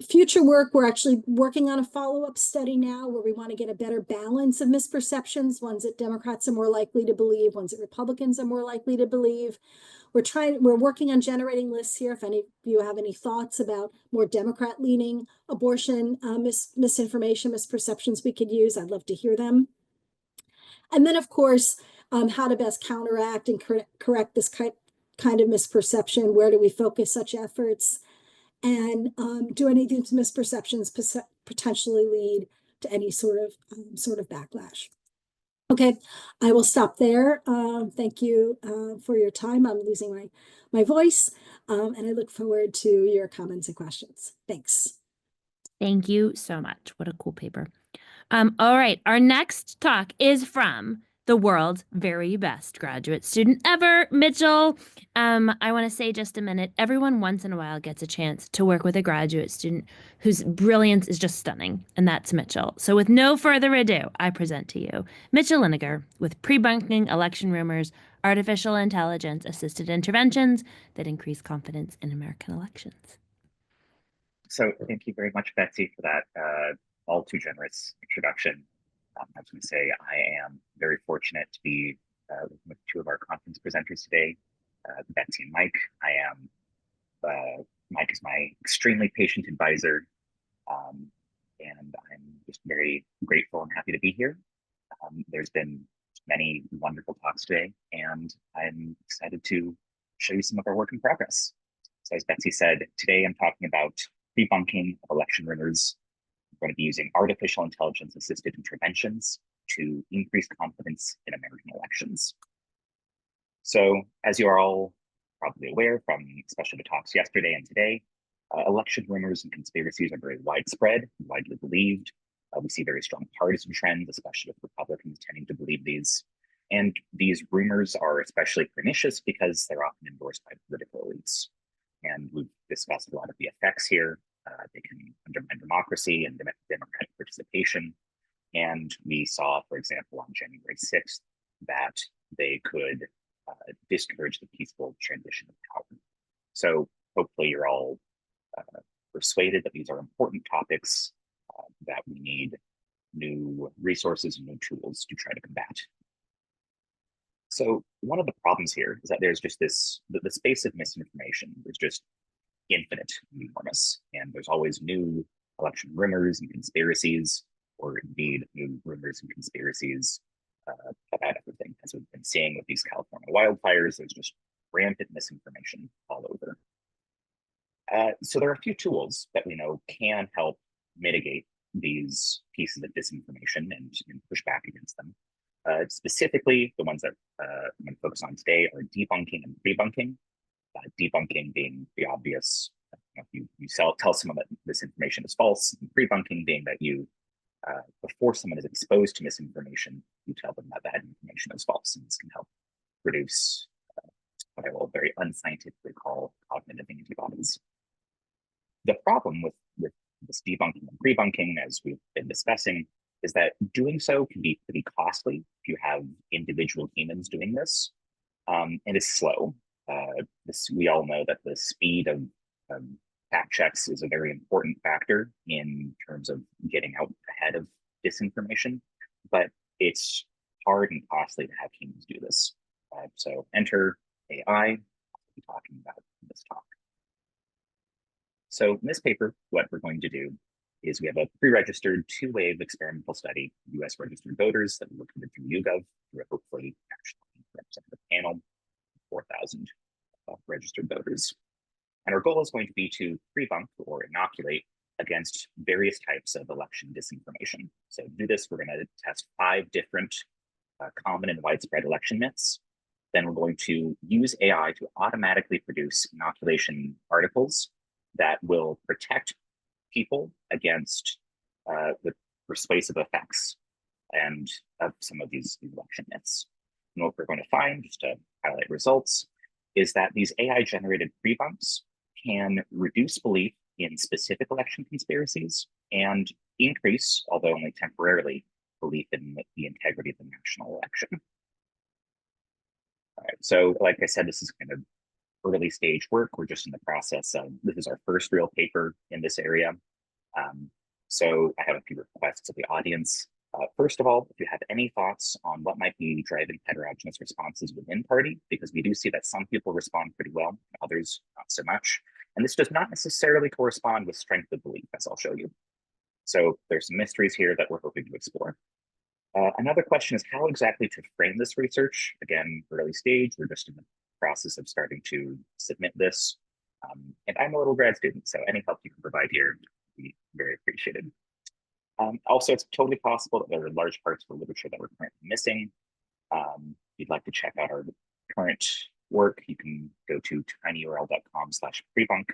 Future work, we're actually working on a follow-up study now where we want to get a better balance of misperceptions, ones that Democrats are more likely to believe, ones that Republicans are more likely to believe. We're working on generating lists here. If any of you have any thoughts about more Democrat-leaning abortion misinformation, misperceptions we could use, I'd love to hear them. And then, of course, how to best counteract and correct this kind of misperception. Where do we focus such efforts? And do any of these misperceptions potentially lead to any sort of backlash? Okay, I will stop there. Thank you for your time. I'm losing my voice, and I look forward to your comments and questions. Thanks. Thank you so much. What a cool paper. All right, our next talk is from the world's very best graduate student ever, Mitchell. I want to say just a minute, everyone once in a while gets a chance to work with a graduate student whose brilliance is just stunning, and that's Mitchell. So with no further ado, I present to you Mitchell Linegar with Prebunking Election Rumors, Artificial Intelligence Assisted Interventions that Increase Confidence in American Elections. So thank you very much, Betsy, for that all too generous introduction. I was going to say I am very fortunate to be with two of our conference presenters today, Betsy and Mike. Mike is my extremely patient advisor, and I'm just very grateful and happy to be here. There's been many wonderful talks today, and I'm excited to show you some of our work in progress. So as Betsy said, today I'm talking about debunking of election rumors. We're going to be using artificial intelligence assisted interventions to increase confidence in American elections. So as you are all probably aware from especially the talks yesterday and today, election rumors and conspiracies are very widespread, widely believed. We see very strong partisan trends, especially with Republicans tending to believe these. And these rumors are especially pernicious because they're often endorsed by political elites. And we've discussed a lot of the effects here. They can undermine democracy and democratic participation. And we saw, for example, on January 6th, that they could discourage the peaceful transition of power. So hopefully you're all persuaded that these are important topics that we need new resources and new tools to try to combat. So one of the problems here is that there's just the space of misinformation is just infinite and enormous, and there's always new election rumors and conspiracies, or indeed new rumors and conspiracies about everything. As we've been seeing with these California wildfires, there's just rampant misinformation all over. So there are a few tools that we know can help mitigate these pieces of disinformation and push back against them. Specifically, the ones that I'm going to focus on today are debunking and prebunking. Debunking being the obvious, you tell someone that this information is false, and prebunking being that you, before someone is exposed to misinformation, you tell them that that information is false, and this can help reduce what I will very unscientifically call cognitive antibodies. The problem with this debunking and prebunking, as we've been discussing, is that doing so can be pretty costly if you have individual humans doing this, and it's slow. We all know that the speed of fact checks is a very important factor in terms of getting out ahead of disinformation, but it's hard and costly to have humans do this. So enter AI. I'll be talking about in this talk. So in this paper, what we're going to do is we have a pre-registered two-wave experimental study, US registered voters that we recruited from YouGov through a hopefully nationally representative panel, 4,000 registered voters. And our goal is going to be to prebunk or inoculate against various types of election disinformation. So to do this, we're going to test 5 different common and widespread election myths. Then we're going to use AI to automatically produce inoculation articles that will protect people against the persuasive effects and of some of these election myths. And what we're going to find, just to highlight results, is that these AI-generated prebunks can reduce belief in specific election conspiracies and increase, although only temporarily, belief in the integrity of the national election. All right, so like I said, this is kind of early stage work. We're just in the process of, this is our first real paper in this area. So I have a few requests of the audience. First of all, if you have any thoughts on what might be driving heterogeneous responses within party, because we do see that some people respond pretty well, others not so much. And this does not necessarily correspond with strength of belief, as I'll show you. So there's some mysteries here that we're hoping to explore. Another question is how exactly to frame this research. Again, early stage, we're just in the process of starting to submit this. And I'm a little grad student, so any help you can provide here would be very appreciated. Also, it's totally possible that there are large parts of the literature that we're currently missing. If you'd like to check out our current work, you can go to tinyurl.com/prebunk,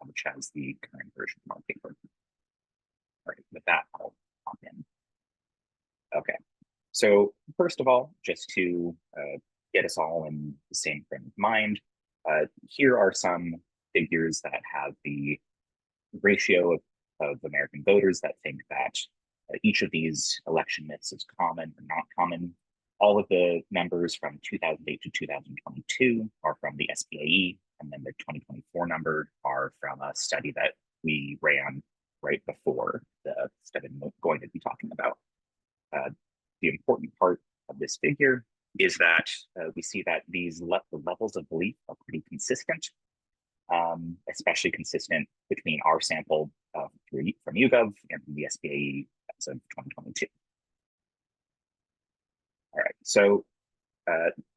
which has the current version of our paper. All right, with that, I'll hop in. Okay, so first of all, just to get us all in the same frame of mind, here are some figures that have the ratio of American voters that think that each of these election myths is common or not common. All of the numbers from 2008 to 2022 are from the SPAE, and then the 2024 number are from a study that we ran right before the study I'm going to be talking about. The important part of this figure is that we see that these levels of belief are pretty consistent, especially consistent between our sample from YouGov and from the SPAE as of 2022. All right, so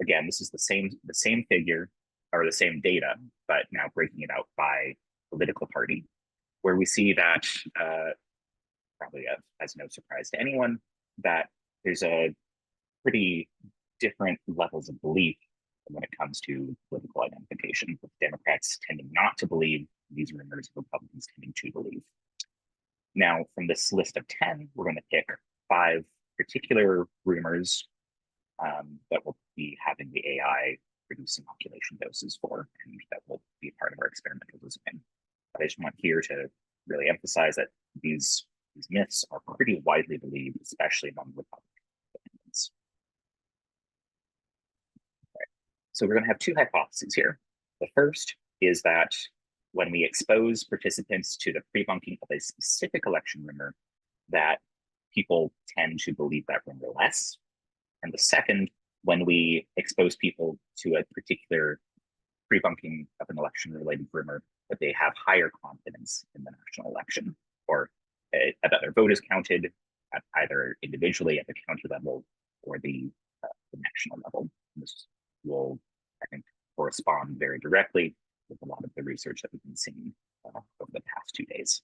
again, this is the same figure or the same data, but now breaking it out by political party, where we see that probably as no surprise to anyone, that there's a pretty different levels of belief when it comes to political identification, with Democrats tending not to believe these rumors, Republicans tending to believe. Now, from this list of 10, we're going to pick 5 particular rumors that we'll be having the AI produce inoculation doses for, and that will be part of our experimental design. But I just want here to really emphasize that these myths are pretty widely believed, especially among Republican independents. Right. So we're going to have 2 hypotheses here. The first is that when we expose participants to the prebunking of a specific election rumor, that people tend to believe that rumor less. And the second, when we expose people to a particular prebunking of an election-related rumor, that they have higher confidence in the national election, or that their vote is counted at either individually at the county level or the national level. And this will, I think, correspond very directly with a lot of the research that we've been seeing over the past 2 days.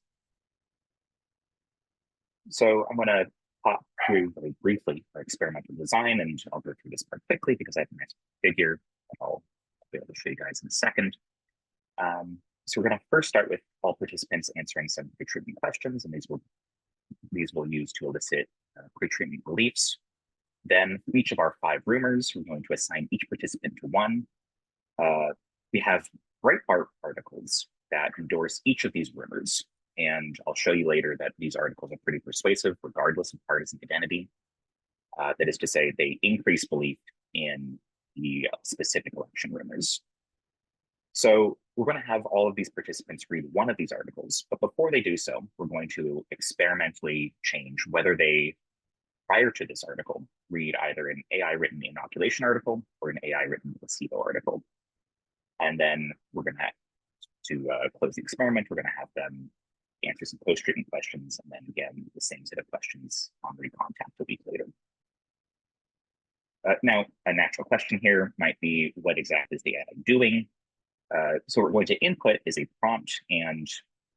So I'm going to pop through very briefly our experimental design, and I'll go through this part quickly because I have a nice figure that I'll be able to show you guys in a second. So we're going to first start with all participants answering some pre-treatment questions, and these will use to elicit pre-treatment beliefs. Then for each of our 5 rumors, we're going to assign each participant to one. We have Breitbart articles that endorse each of these rumors. And I'll show you later that these articles are pretty persuasive, regardless of partisan identity. That is to say, they increase belief in the specific election rumors. So we're going to have all of these participants read one of these articles, but before they do so, we're going to experimentally change whether they, prior to this article, read either an AI-written inoculation article or an AI-written placebo article. And then we're going to close the experiment, we're going to have them answer some post-treatment questions, and then again, the same set of questions on recontact a week later. Now, a natural question here might be, what exactly is the AI doing? So what we're going to input is a prompt and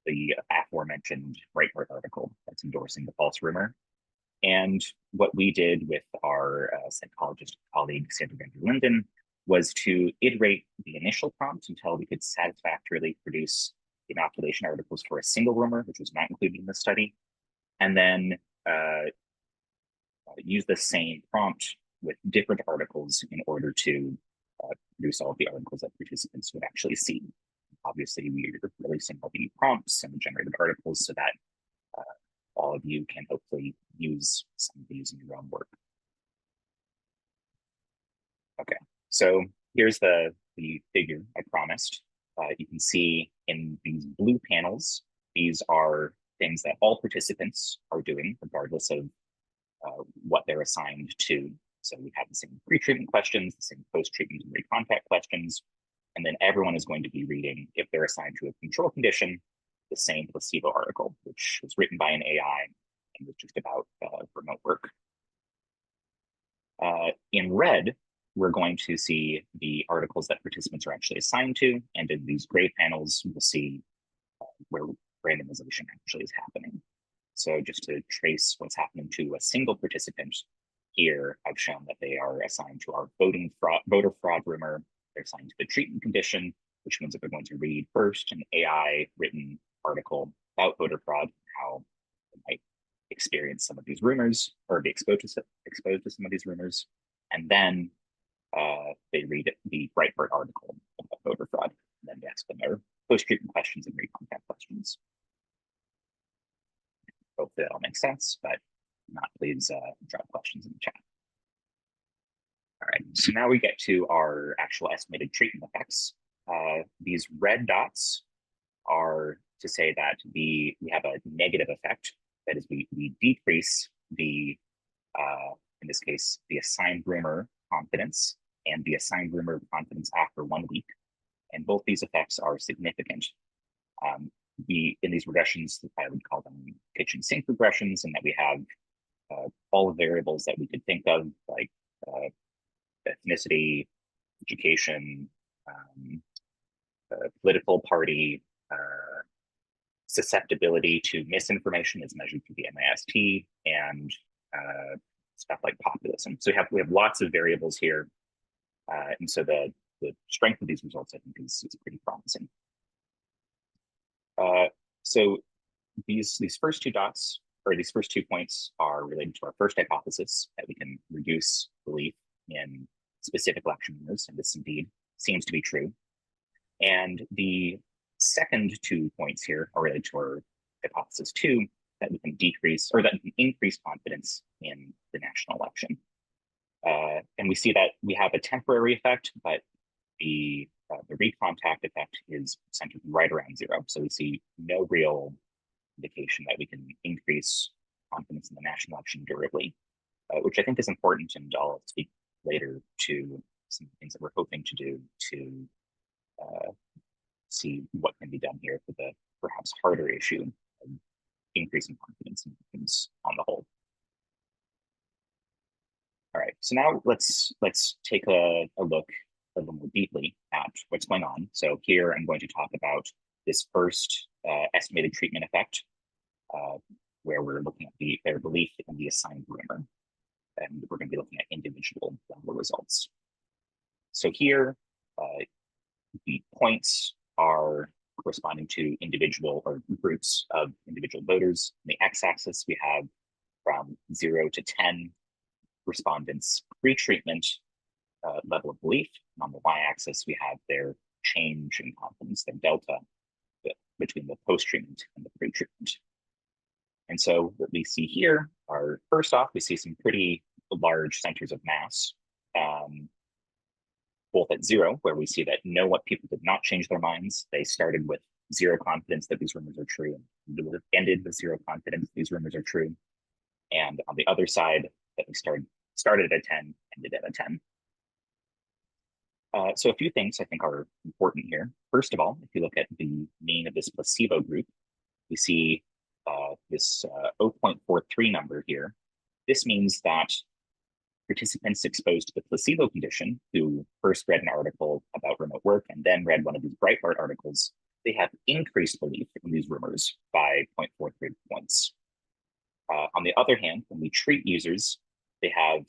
the aforementioned Breitbart article that's endorsing the false rumor. And what we did with our psychologist colleague, Sandra van der Linden, was to iterate the initial prompt until we could satisfactorily produce inoculation articles for a single rumor, which was not included in the study, and then use the same prompt with different articles in order to produce all of the articles that participants would actually see. Obviously, we're releasing all the prompts and the generated articles so that all of you can hopefully use some of these in your own work. Okay, so here's the figure I promised. You can see in these blue panels, these are things that all participants are doing, regardless of what they're assigned to. So we have the same pre-treatment questions, the same post-treatment and recontact questions, and then everyone is going to be reading, if they're assigned to a control condition, the same placebo article, which was written by an AI and was just about remote work. In red, we're going to see the articles that participants are actually assigned to, and in these gray panels, we'll see where randomization actually is happening. So just to trace what's happening to a single participant, here I've shown that they are assigned to our voter fraud rumor. They're assigned to the treatment condition, which means that they're going to read first an AI written article about voter fraud, how they might experience some of these rumors or be exposed to some of these rumors, and then they read the Breitbart article about voter fraud, and then they ask them their post-treatment questions and recontact questions. Hopefully that all makes sense, but if not, please drop questions in the chat. All right, so now we get to our actual estimated treatment effects. These red dots are to say that we have a negative effect. That is, we decrease the, in this case, the assigned rumor confidence and the assigned rumor confidence after 1 week. And both these effects are significant. In these regressions, I would call them kitchen sink regressions, and that we have all the variables that we could think of, like ethnicity, education, political party, susceptibility to misinformation is measured through the MIST, and stuff like populism. So we have lots of variables here, and so the strength of these results, I think, is pretty promising. So these first two dots, or these first 2 points, are related to our first hypothesis that we can reduce belief in specific election rumors, and this indeed seems to be true. And the second 2 points here are related to our hypothesis 2, that we can decrease, or that we can increase confidence in the national election. And we see that we have a temporary effect, but the recontact effect is centered right around 0. So we see no real indication that we can increase confidence in the national election durably, which I think is important, and I'll speak later to some things that we're hoping to do to see what can be done here for the perhaps harder issue of increasing confidence in things on the whole. All right, so now let's take a look a little more deeply at what's going on. So here I'm going to talk about this first estimated treatment effect, where we're looking at their belief in the assigned rumor, and we're going to be looking at individual level results. So here, the points are corresponding to individual or groups of individual voters. On the x-axis, we have from 0 to 10 respondents pre-treatment level of belief. And on the y-axis, we have their change in confidence, their delta, between the post-treatment and the pre-treatment. And so what we see here are, first off, we see some pretty large centers of mass, both at 0, where we see that people did not change their minds. They started with 0 confidence that these rumors are true, and ended with 0 confidence these rumors are true. And on the other side, that we started at 10, ended at a 10. So a few things I think are important here. First of all, if you look at the mean of this placebo group, we see this 0.43 number here. This means that participants exposed to the placebo condition, who first read an article about remote work and then read one of these Breitbart articles, they have increased belief in these rumors by 0.43 points. On the other hand, when we treat users, they have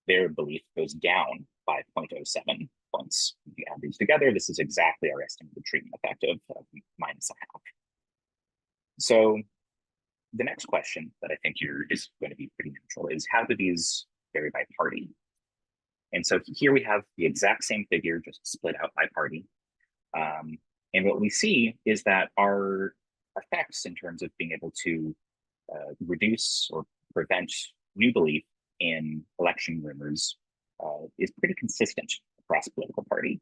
their belief goes down by 0.07 points. If you add these together, this is exactly our estimated treatment effect of -0.5. So the next question that I think is going to be pretty natural is, how do these vary by party? And so here we have the exact same figure, just split out by party. And what we see is that our effects in terms of being able to reduce or prevent new belief in election rumors is pretty consistent across political party,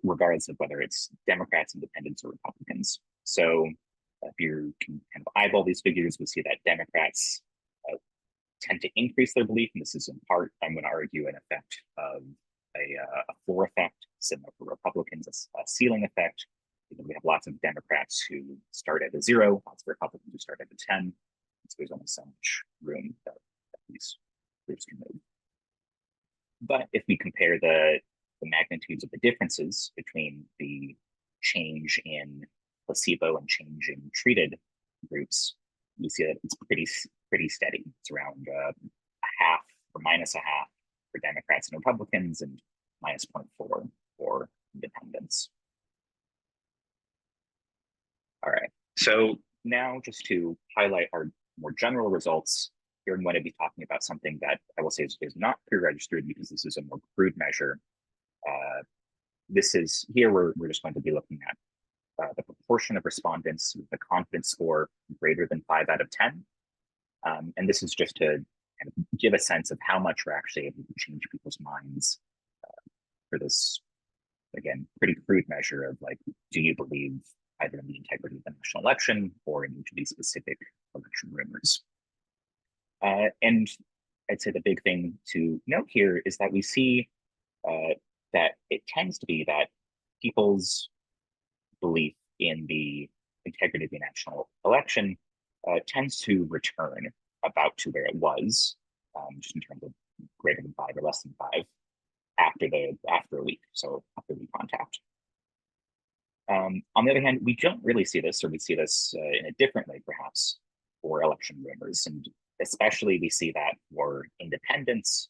regardless of whether it's Democrats, Independents, or Republicans. So if you can kind of eyeball these figures, we see that Democrats tend to increase their belief, and this is in part, I'm going to argue, an effect of a floor effect, similar to Republicans, a ceiling effect. We have lots of Democrats who start at a 0, lots of Republicans who start at a 10. So there's only so much room that these groups can move. But if we compare the magnitudes of the differences between the change in placebo and change in treated groups, we see that it's pretty steady. It's around a half or -0.5 for Democrats and Republicans, and -0.4 for Independents. All right, so now just to highlight our more general results, here I'm going to be talking about something that I will say is not pre-registered, because this is a more crude measure. Here we're just going to be looking at the proportion of respondents with a confidence score greater than 5 out of 10. And this is just to kind of give a sense of how much we're actually able to change people's minds for this, again, pretty crude measure of, like, do you believe either in the integrity of the national election or in each of these specific election rumors? And I'd say the big thing to note here is that we see that it tends to be that people's belief in the integrity of the national election tends to return about to where it was, just in terms of greater than 5 or less than 5 after a week, so after recontact. On the other hand, we don't really see this, or we see this in a different way, perhaps, for election rumors. And especially we see that for Independents,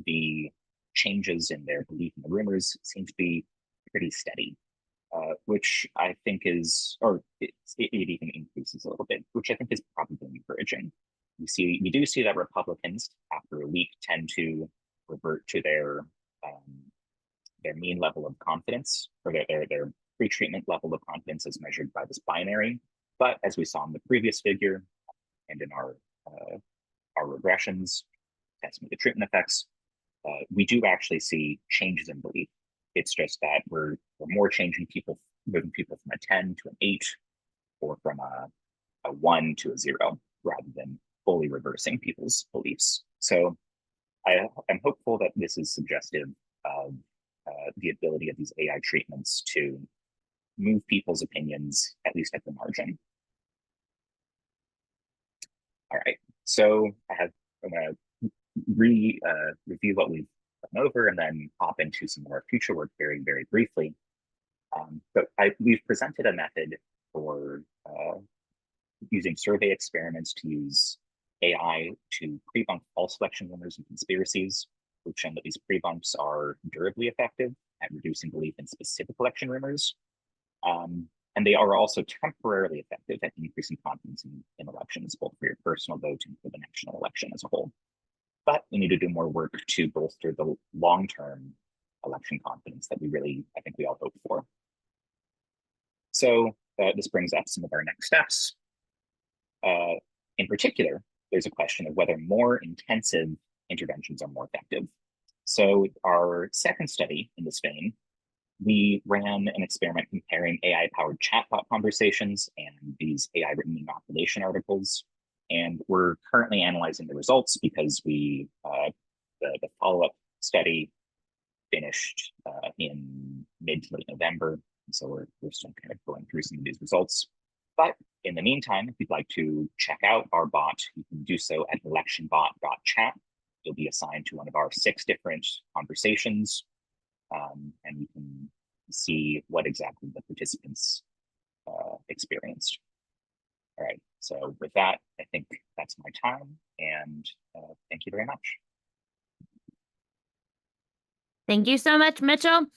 the changes in their belief in the rumors seem to be pretty steady, which I think is, or it even increases a little bit, which I think is probably encouraging. We do see that Republicans, after a week, tend to revert to their mean level of confidence, or their pre-treatment level of confidence as measured by this binary. But as we saw in the previous figure and in our regressions, testing the treatment effects, we do actually see changes in belief. It's just that we're more changing people, moving people from a 10 to an 8, or from a 1 to a 0, rather than fully reversing people's beliefs. So I'm hopeful that this is suggestive of the ability of these AI treatments to move people's opinions, at least at the margin. All right, so I'm going to review what we've gone over and then hop into some of our future work very, very briefly. But we've presented a method for using survey experiments to use AI to pre-bunk false election rumors and conspiracies. We've shown that these pre-bunks are durably effective at reducing belief in specific election rumors. And they are also temporarily effective at increasing confidence in elections, both for your personal vote and for the national election as a whole. But we need to do more work to bolster the long-term election confidence that I think we all hope for. So this brings up some of our next steps. In particular, there's a question of whether more intensive interventions are more effective. So our second study in this vein, we ran an experiment comparing AI-powered chatbot conversations and these AI-written inoculation articles. And we're currently analyzing the results because the follow-up study finished in mid to late November. So we're still kind of going through some of these results. But in the meantime, if you'd like to check out our bot, you can do so at electionbot.chat. You'll be assigned to one of our 6 different conversations, and you can see what exactly the participants experienced. All right, so with that, I think that's my time, and thank you very much. Thank you so much, Mitchell.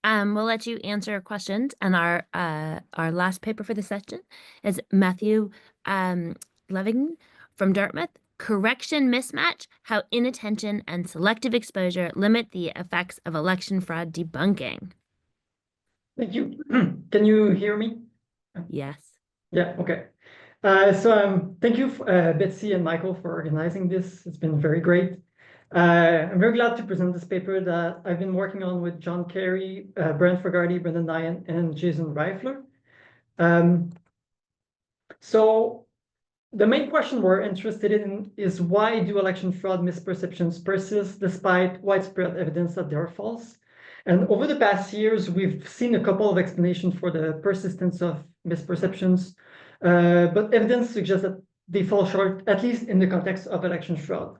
We'll let you answer questions. And our last paper for the session is Mathieu Lavigne from Dartmouth. Correction Mismatch, How Inattention and Selective Exposure Limit the Effects of Election Fraud Debunking. Thank you. Can you hear me? Yes. Yeah, okay. Thank you, Betsy and Michael, for organizing this. It's been very great. I'm very glad to present this paper that I've been working on with John Carey, Brent Fogarty, Brendan Nyan, and Jason Reifler. So the main question we're interested in is why do election fraud misperceptions persist despite widespread evidence that they are false? And over the past years, we've seen a couple of explanations for the persistence of misperceptions, but evidence suggests that they fall short, at least in the context of election fraud.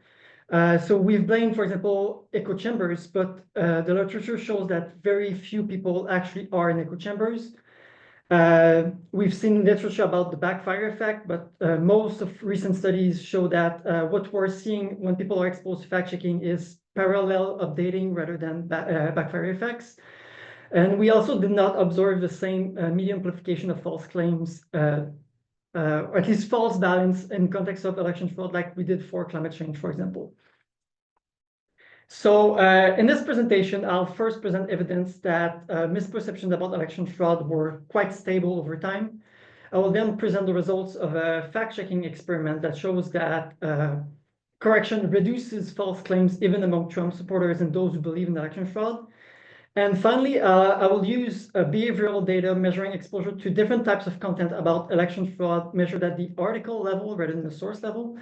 So we've blamed, for example, echo chambers, but the literature shows that very few people actually are in echo chambers. We've seen literature about the backfire effect, but most of recent studies show that what we're seeing when people are exposed to fact-checking is parallel updating rather than backfire effects. And we also did not observe the same media amplification of false claims, or at least false balance in context of election fraud like we did for climate change, for example. So in this presentation, I'll first present evidence that misperceptions about election fraud were quite stable over time. I will then present the results of a fact-checking experiment that shows that correction reduces false claims even among Trump supporters and those who believe in election fraud. And finally, I will use behavioral data measuring exposure to different types of content about election fraud measured at the article level rather than the source level.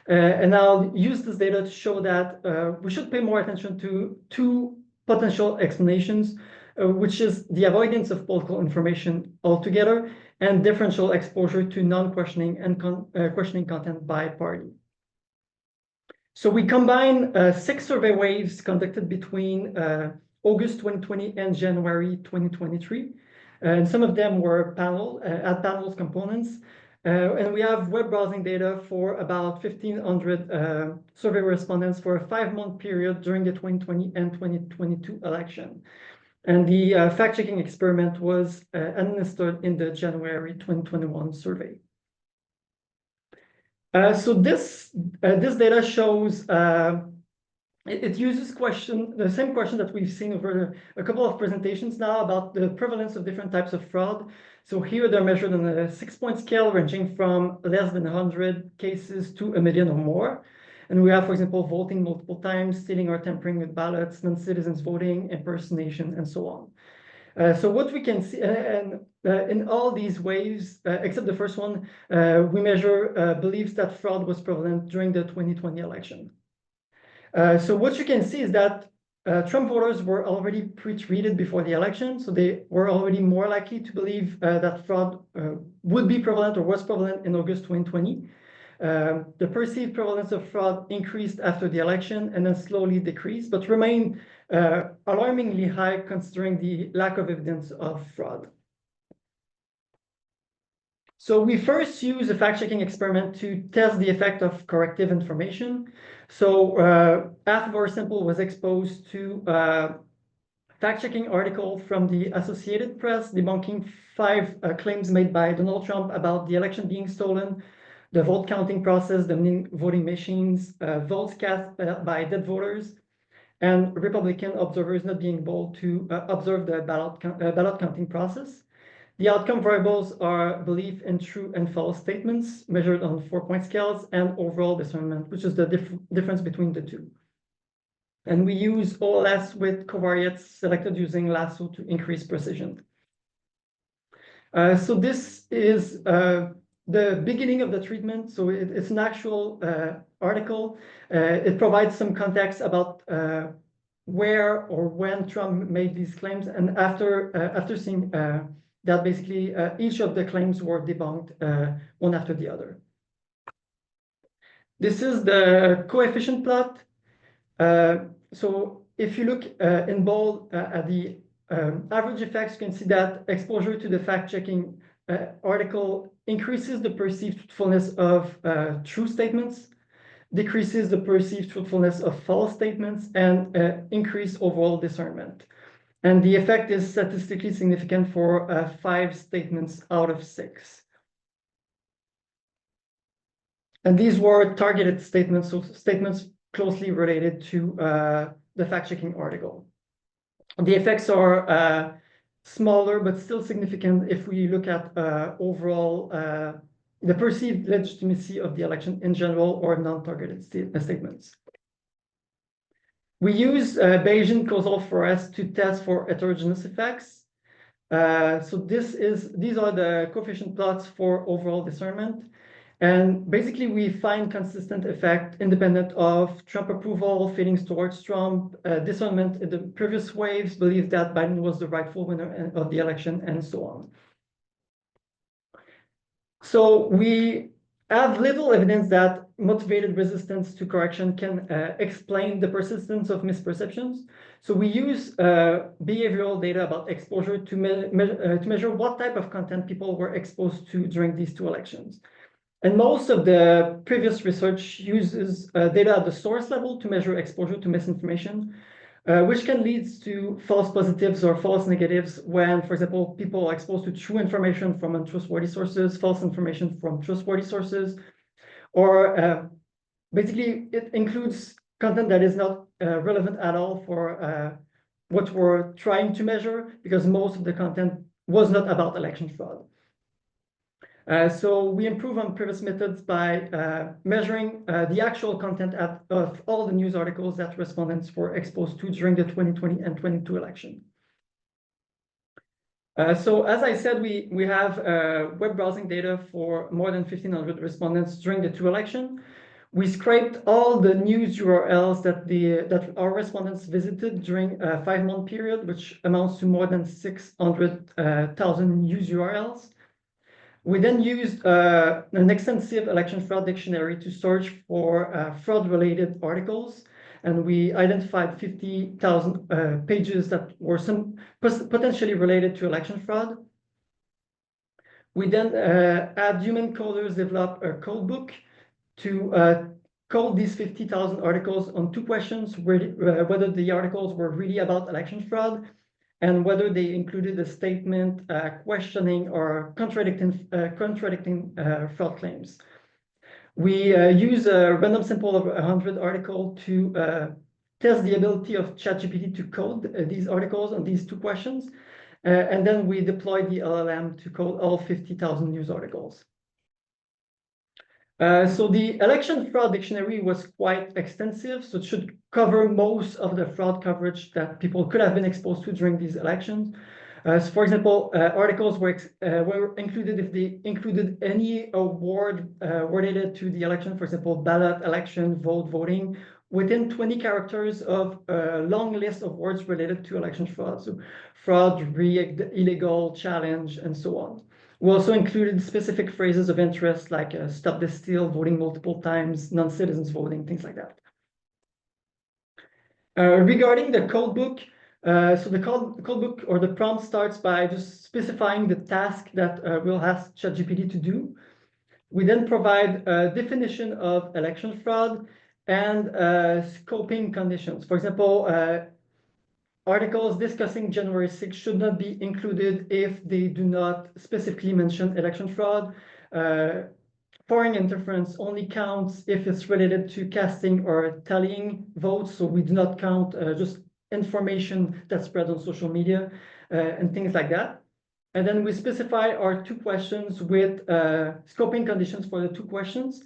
And I'll use this data to show that we should pay more attention to 2 potential explanations, which is the avoidance of political information altogether and differential exposure to non-questioning and questioning content by party. So we combine 6 survey waves conducted between August 2020 and January 2023. And some of them were panels components. And we have web browsing data for about 1,500 survey respondents for a 5-month period during the 2020 and 2022 election. And the fact-checking experiment was administered in the January 2021 survey. So this data shows it uses the same question that we've seen over a couple of presentations now about the prevalence of different types of fraud. So here they're measured on a 6-point scale ranging from less than 100 cases to 1 million or more. And we have, for example, voting multiple times, stealing or tampering with ballots, non-citizens voting, impersonation, and so on. So what we can see, in all these waves, except the first one, we measure beliefs that fraud was prevalent during the 2020 election. So what you can see is that Trump voters were already pre-treated before the election, so they were already more likely to believe that fraud would be prevalent or was prevalent in August 2020. The perceived prevalence of fraud increased after the election and then slowly decreased, but remained alarmingly high considering the lack of evidence of fraud. So we first use a fact-checking experiment to test the effect of corrective information. So half of our sample was exposed to a fact-checking article from the Associated Press debunking 5 claims made by Donald Trump about the election being stolen, the vote counting process, the voting machines, votes cast by dead voters, and Republican observers not being able to observe the ballot counting process. The outcome variables are belief in true and false statements measured on 4-point scales, and overall discernment, which is the difference between the two. And we use OLS with covariates selected using lasso to increase precision. So this is the beginning of the treatment. So it's an actual article. It provides some context about where or when Trump made these claims. And after seeing that, basically each of the claims were debunked one after the other. This is the coefficient plot. So if you look in bold at the average effects, you can see that exposure to the fact-checking article increases the perceived truthfulness of true statements, decreases the perceived truthfulness of false statements, and increase overall discernment. And the effect is statistically significant for 5 statements out of 6. And these were targeted statements, so statements closely related to the fact-checking article. The effects are smaller, but still significant if we look at overall the perceived legitimacy of the election in general or non-targeted statements. We use Bayesian causal forests to test for heterogeneous effects. So these are the coefficient plots for overall discernment. And basically, we find consistent effect independent of Trump approval, feelings towards Trump, discernment in the previous waves, belief that Biden was the rightful winner of the election, and so on. So we have little evidence that motivated resistance to correction can explain the persistence of misperceptions. So we use behavioral data about exposure to measure what type of content people were exposed to during these 2 elections. And most of the previous research uses data at the source level to measure exposure to misinformation, which can lead to false positives or false negatives when, for example, people are exposed to true information from untrustworthy sources, false information from trustworthy sources, or basically it includes content that is not relevant at all for what we're trying to measure, because most of the content was not about election fraud. So we improve on previous methods by measuring the actual content of all the news articles that respondents were exposed to during the 2020 and 2022 election. So as I said, we have web browsing data for more than 1,500 respondents during the 2 elections. We scraped all the news URLs that our respondents visited during a 5-month period, which amounts to more than 600,000 news URLs. We then used an extensive election fraud dictionary to search for fraud-related articles, and we identified 50,000 pages that were potentially related to election fraud. We then had human coders develop a code book to code these 50,000 articles on 2 questions, whether the articles were really about election fraud, and whether they included a statement questioning or contradicting fraud claims. We use a random sample of 100 articles to test the ability of ChatGPT to code these articles on these 2 questions. And then we deployed the LLM to code all 50,000 news articles. So the election fraud dictionary was quite extensive, so it should cover most of the fraud coverage that people could have been exposed to during these elections. So for example, articles were included if they included any award related to the election, for example, ballot, election, voting, within 20 characters of a long list of words related to election fraud. So fraud, rigged, illegal, challenge, and so on. We also included specific phrases of interest like stop the steal, voting multiple times, non-citizens voting, things like that. Regarding the code book, so the code book or the prompt starts by just specifying the task that we'll ask ChatGPT to do. We then provide a definition of election fraud and scoping conditions. For example, articles discussing January 6th should not be included if they do not specifically mention election fraud. Foreign interference only counts if it's related to casting or tallying votes, so we do not count just information that's spread on social media and things like that. And then we specify our 2 questions with scoping conditions for the 2 questions.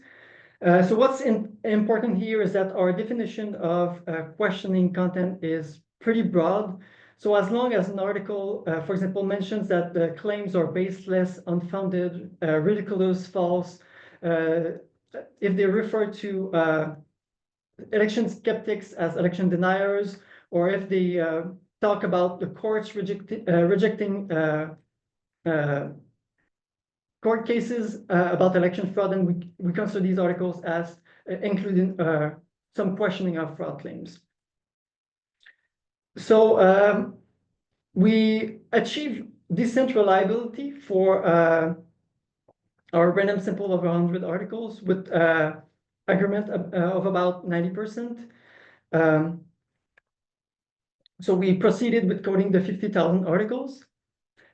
So what's important here is that our definition of questioning content is pretty broad. So as long as an article, for example, mentions that the claims are baseless, unfounded, ridiculous, false, if they refer to election skeptics as election deniers, or if they talk about the courts rejecting court cases about election fraud, and we consider these articles as including some questioning of fraud claims. So we achieve decent reliability for our random sample of 100 articles with agreement of about 90%. So we proceeded with coding the 50,000 articles.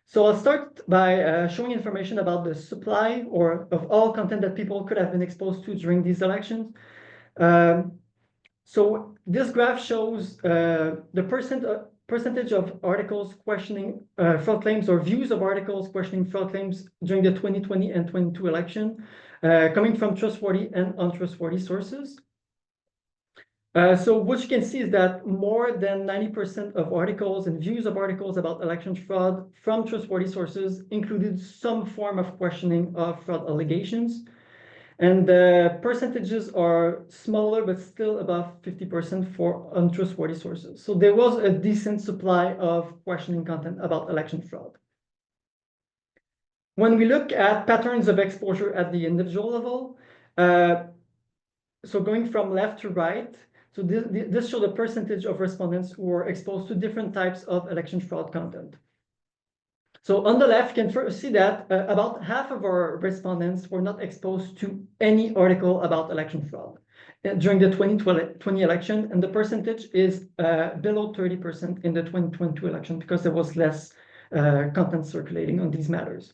So I'll start by showing information about the supply of all content that people could have been exposed to during these elections. So this graph shows the percentage of articles questioning fraud claims, or views of articles questioning fraud claims during the 2020 and 22 election, coming from trustworthy and untrustworthy sources. So what you can see is that more than 90% of articles and views of articles about election fraud from trustworthy sources included some form of questioning of fraud allegations. And the percentages are smaller, but still above 50% for untrustworthy sources. So there was a decent supply of questioning content about election fraud. When we look at patterns of exposure at the individual level, so going from left to right, so this shows the percentage of respondents who were exposed to different types of election fraud content. So on the left, you can first see that about half of our respondents were not exposed to any article about election fraud during the 2020 election, and the percentage is below 30% in the 2022 election because there was less content circulating on these matters.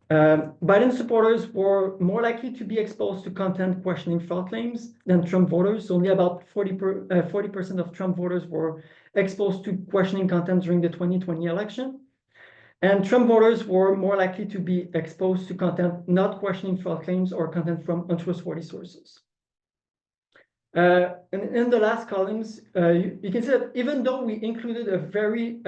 Biden supporters were more likely to be exposed to content questioning fraud claims than Trump voters. Only about 40% of Trump voters were exposed to questioning content during the 2020 election. And Trump voters were more likely to be exposed to content not questioning fraud claims or content from untrustworthy sources. And in the last columns, you can see that even though we included a very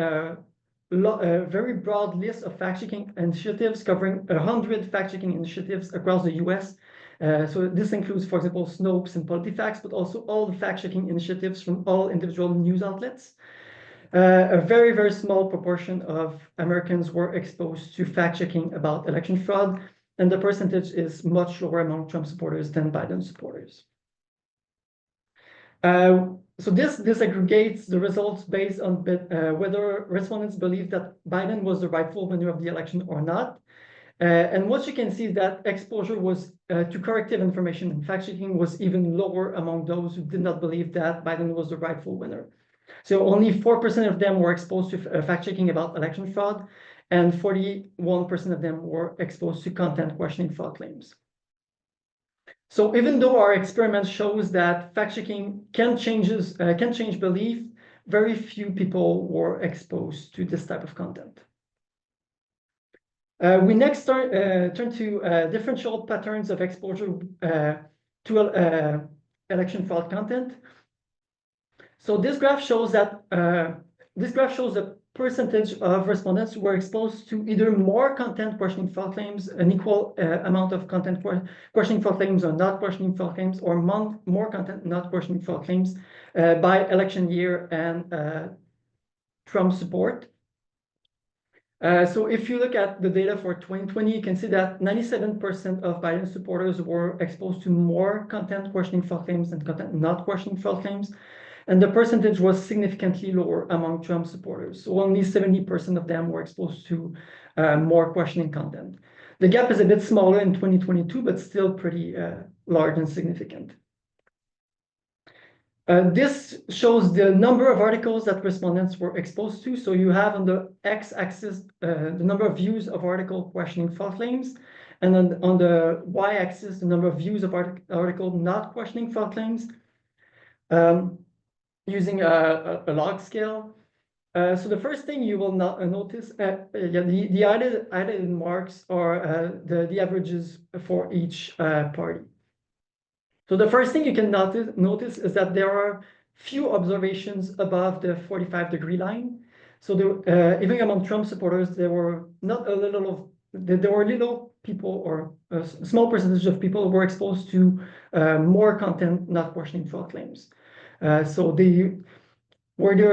broad list of fact-checking initiatives covering 100 fact-checking initiatives across the US. So this includes, for example, Snopes and PolitiFacts, but also all the fact-checking initiatives from all individual news outlets. A very, very small proportion of Americans were exposed to fact-checking about election fraud, and the percentage is much lower among Trump supporters than Biden supporters. So this aggregates the results based on whether respondents believe that Biden was the rightful winner of the election or not. And what you can see is that exposure was to corrective information and fact-checking was even lower among those who did not believe that Biden was the rightful winner. So only 4% of them were exposed to fact-checking about election fraud, and 41% of them were exposed to content questioning fraud claims. So even though our experiment shows that fact-checking can change belief, very few people were exposed to this type of content. We next turn to differential patterns of exposure to election fraud content. So this graph shows that the percentage of respondents who were exposed to either more content questioning fraud claims, an equal amount of content questioning fraud claims or not questioning fraud claims, or more content not questioning fraud claims by election year and Trump support. So if you look at the data for 2020, you can see that 97% of Biden supporters were exposed to more content questioning fraud claims than content not questioning fraud claims. And the percentage was significantly lower among Trump supporters. So only 70% of them were exposed to more questioning content. The gap is a bit smaller in 2022, but still pretty large and significant. This shows the number of articles that respondents were exposed to. So you have on the x-axis the number of views of article questioning fraud claims, and then on the y-axis the number of views of article not questioning fraud claims. Using a log scale. So the first thing you will not notice, the added marks are the averages for each party. So the first thing you can notice is that there are few observations above the 45-degree line. So even among Trump supporters, there were little people, or a small percentage of people who were exposed to more content not questioning fraud claims. So they're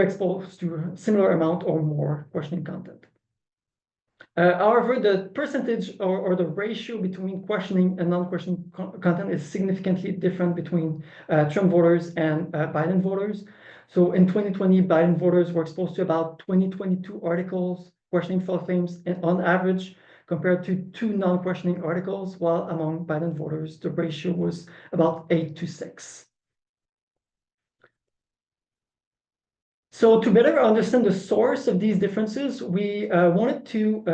exposed to a similar amount or more questioning content. However, the percentage or the ratio between questioning and non-questioning content is significantly different between Trump voters and Biden voters. So in 2020, Biden voters were exposed to about 22 articles questioning fraud claims on average, compared to 2 non-questioning articles, while among Biden voters, the ratio was about 8 to 6. So to better understand the source of these differences, we wanted to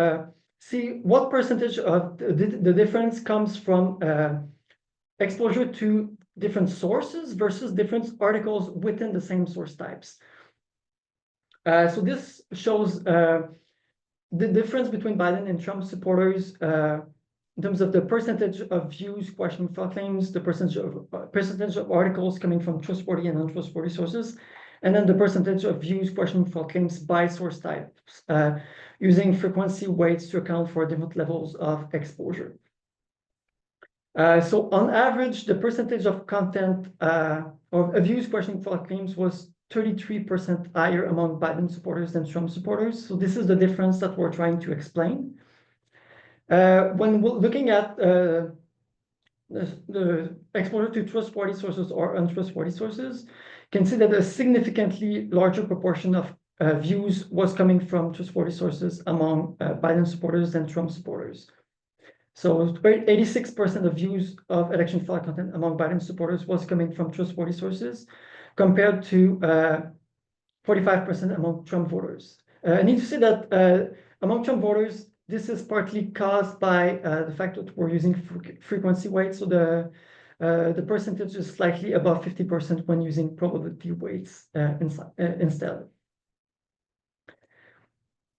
see what percentage of the difference comes from exposure to different sources versus different articles within the same source types. So this shows the difference between Biden and Trump supporters in terms of the percentage of views questioning fraud claims, the percentage of articles coming from trustworthy and untrustworthy sources, and then the percentage of views questioning fraud claims by source types, using frequency weights to account for different levels of exposure. So on average, the percentage of content of views questioning fraud claims was 33% higher among Biden supporters than Trump supporters. So this is the difference that we're trying to explain. When we're looking at the exposure to trustworthy sources or untrustworthy sources, you can see that a significantly larger proportion of views was coming from trustworthy sources among Biden supporters than Trump supporters. So 86% of views of election fraud content among Biden supporters was coming from trustworthy sources, compared to 45% among Trump voters. I need to say that among Trump voters, this is partly caused by the fact that we're using frequency weights. So the percentage is slightly above 50% when using probability weights instead.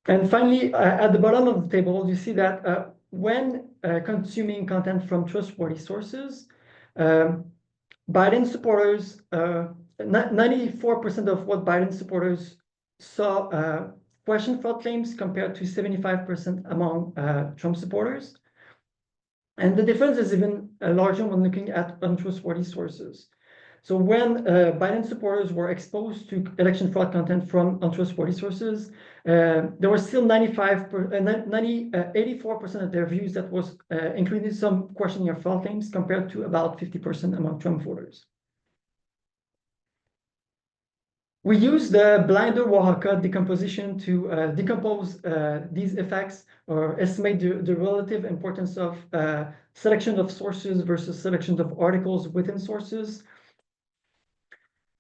And finally, at the bottom of the table, you see that when consuming content from trustworthy sources, Biden supporters, 94% of what Biden supporters saw question fraud claims, compared to 75% among Trump supporters. And the difference is even larger when looking at untrustworthy sources. So when Biden supporters were exposed to election fraud content from untrustworthy sources, there were still 84% of their views that was including some questioning of fraud claims, compared to about 50% among Trump voters. We use the Blinder-Oaxaca decomposition to decompose these effects, or estimate the relative importance of selection of sources versus selection of articles within sources.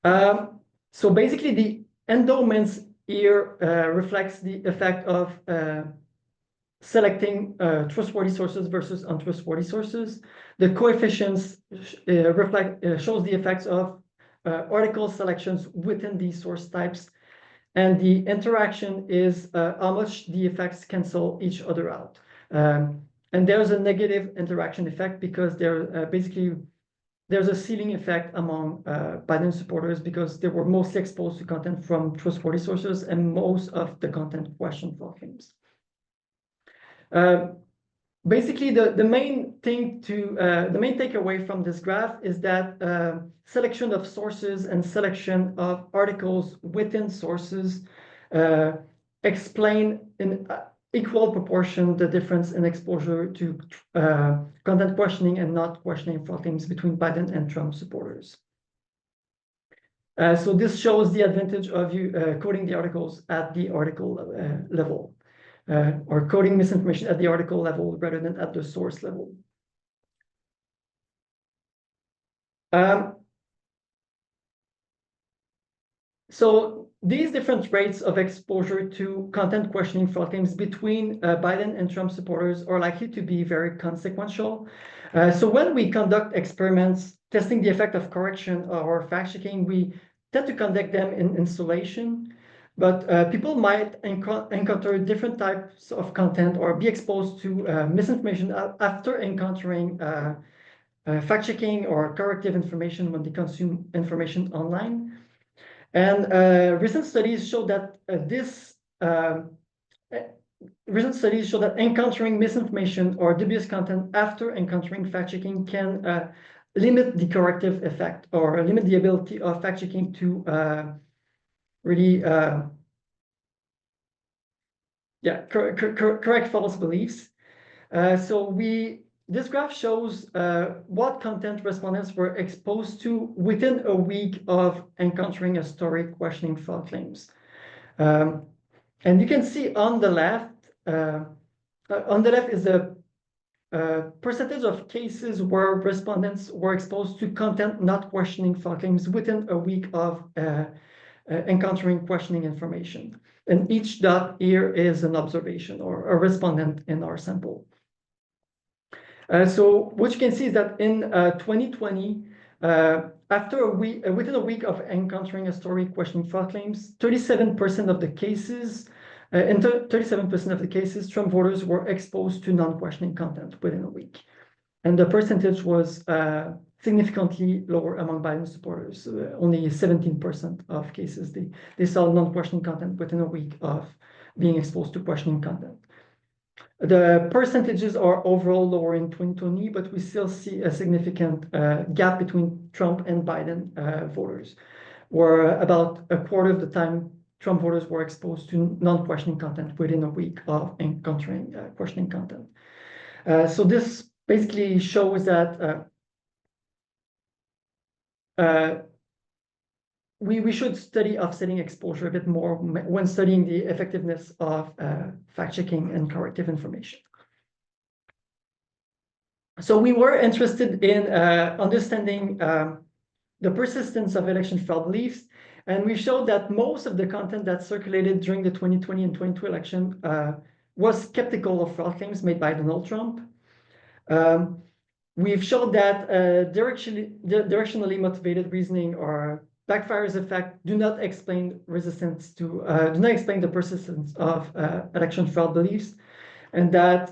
So basically, the endowments here reflects the effect of selecting trustworthy sources versus untrustworthy sources. The coefficients shows the effects of article selections within these source types, and the interaction is how much the effects cancel each other out. And there's a negative interaction effect because there's a ceiling effect among Biden supporters, because they were mostly exposed to content from trustworthy sources, and most of the content questioned fraud claims. Basically, the main takeaway from this graph is that selection of sources and selection of articles within sources explain in equal proportion the difference in exposure to content questioning and not questioning fraud claims between Biden and Trump supporters. So this shows the advantage of you coding the articles at the article level. Or coding misinformation at the article level rather than at the source level. So these different rates of exposure to content questioning fraud claims between Biden and Trump supporters are likely to be very consequential. So when we conduct experiments testing the effect of correction or fact-checking, we tend to conduct them in isolation. But people might encounter different types of content or be exposed to misinformation after encountering fact-checking or corrective information when they consume information online. And recent studies show that encountering misinformation or dubious content after encountering fact-checking can limit the corrective effect or limit the ability of fact-checking to really correct false beliefs. This graph shows what content respondents were exposed to within a week of encountering a story questioning fraud claims. And you can see on the left is the percentage of cases where respondents were exposed to content not questioning fraud claims within a week of encountering questioning information. And each dot here is an observation or a respondent in our sample. So what you can see is that in 2020, within a week of encountering a story questioning fraud claims, 37% of the cases, in 37% of the cases, Trump voters were exposed to non-questioning content within a week. And the percentage was significantly lower among Biden supporters. Only 17% of cases, they saw non-questioning content within a week of being exposed to questioning content. The percentages are overall lower in 2020, but we still see a significant gap between Trump and Biden voters, where about a quarter of the time Trump voters were exposed to non-questioning content within a week of encountering questioning content. So this basically shows that we should study offsetting exposure a bit more when studying the effectiveness of fact-checking and corrective information. So we were interested in understanding the persistence of election fraud beliefs, and we showed that most of the content that circulated during the 2020 and 2022 election was skeptical of fraud claims made by Donald Trump. We've showed that directionally motivated reasoning or backfires effect do not explain the persistence of election fraud beliefs, and that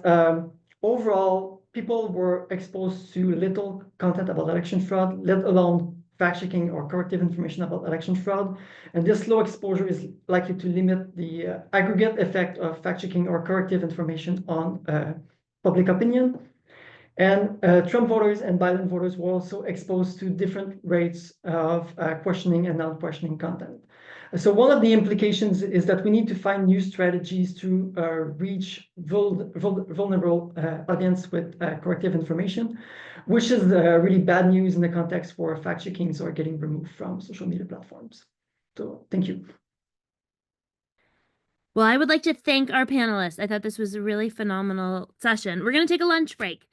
overall people were exposed to little content about election fraud, let alone fact-checking or corrective information about election fraud. And this low exposure is likely to limit the aggregate effect of fact-checking or corrective information on public opinion. And Trump voters and Biden voters were also exposed to different rates of questioning and non-questioning content. So one of the implications is that we need to find new strategies to reach vulnerable audience with corrective information, which is really bad news in the context where fact-checkings are getting removed from social media platforms. So thank you. Well, I would like to thank our panelists. I thought this was a really phenomenal session. We're going to take a lunch break.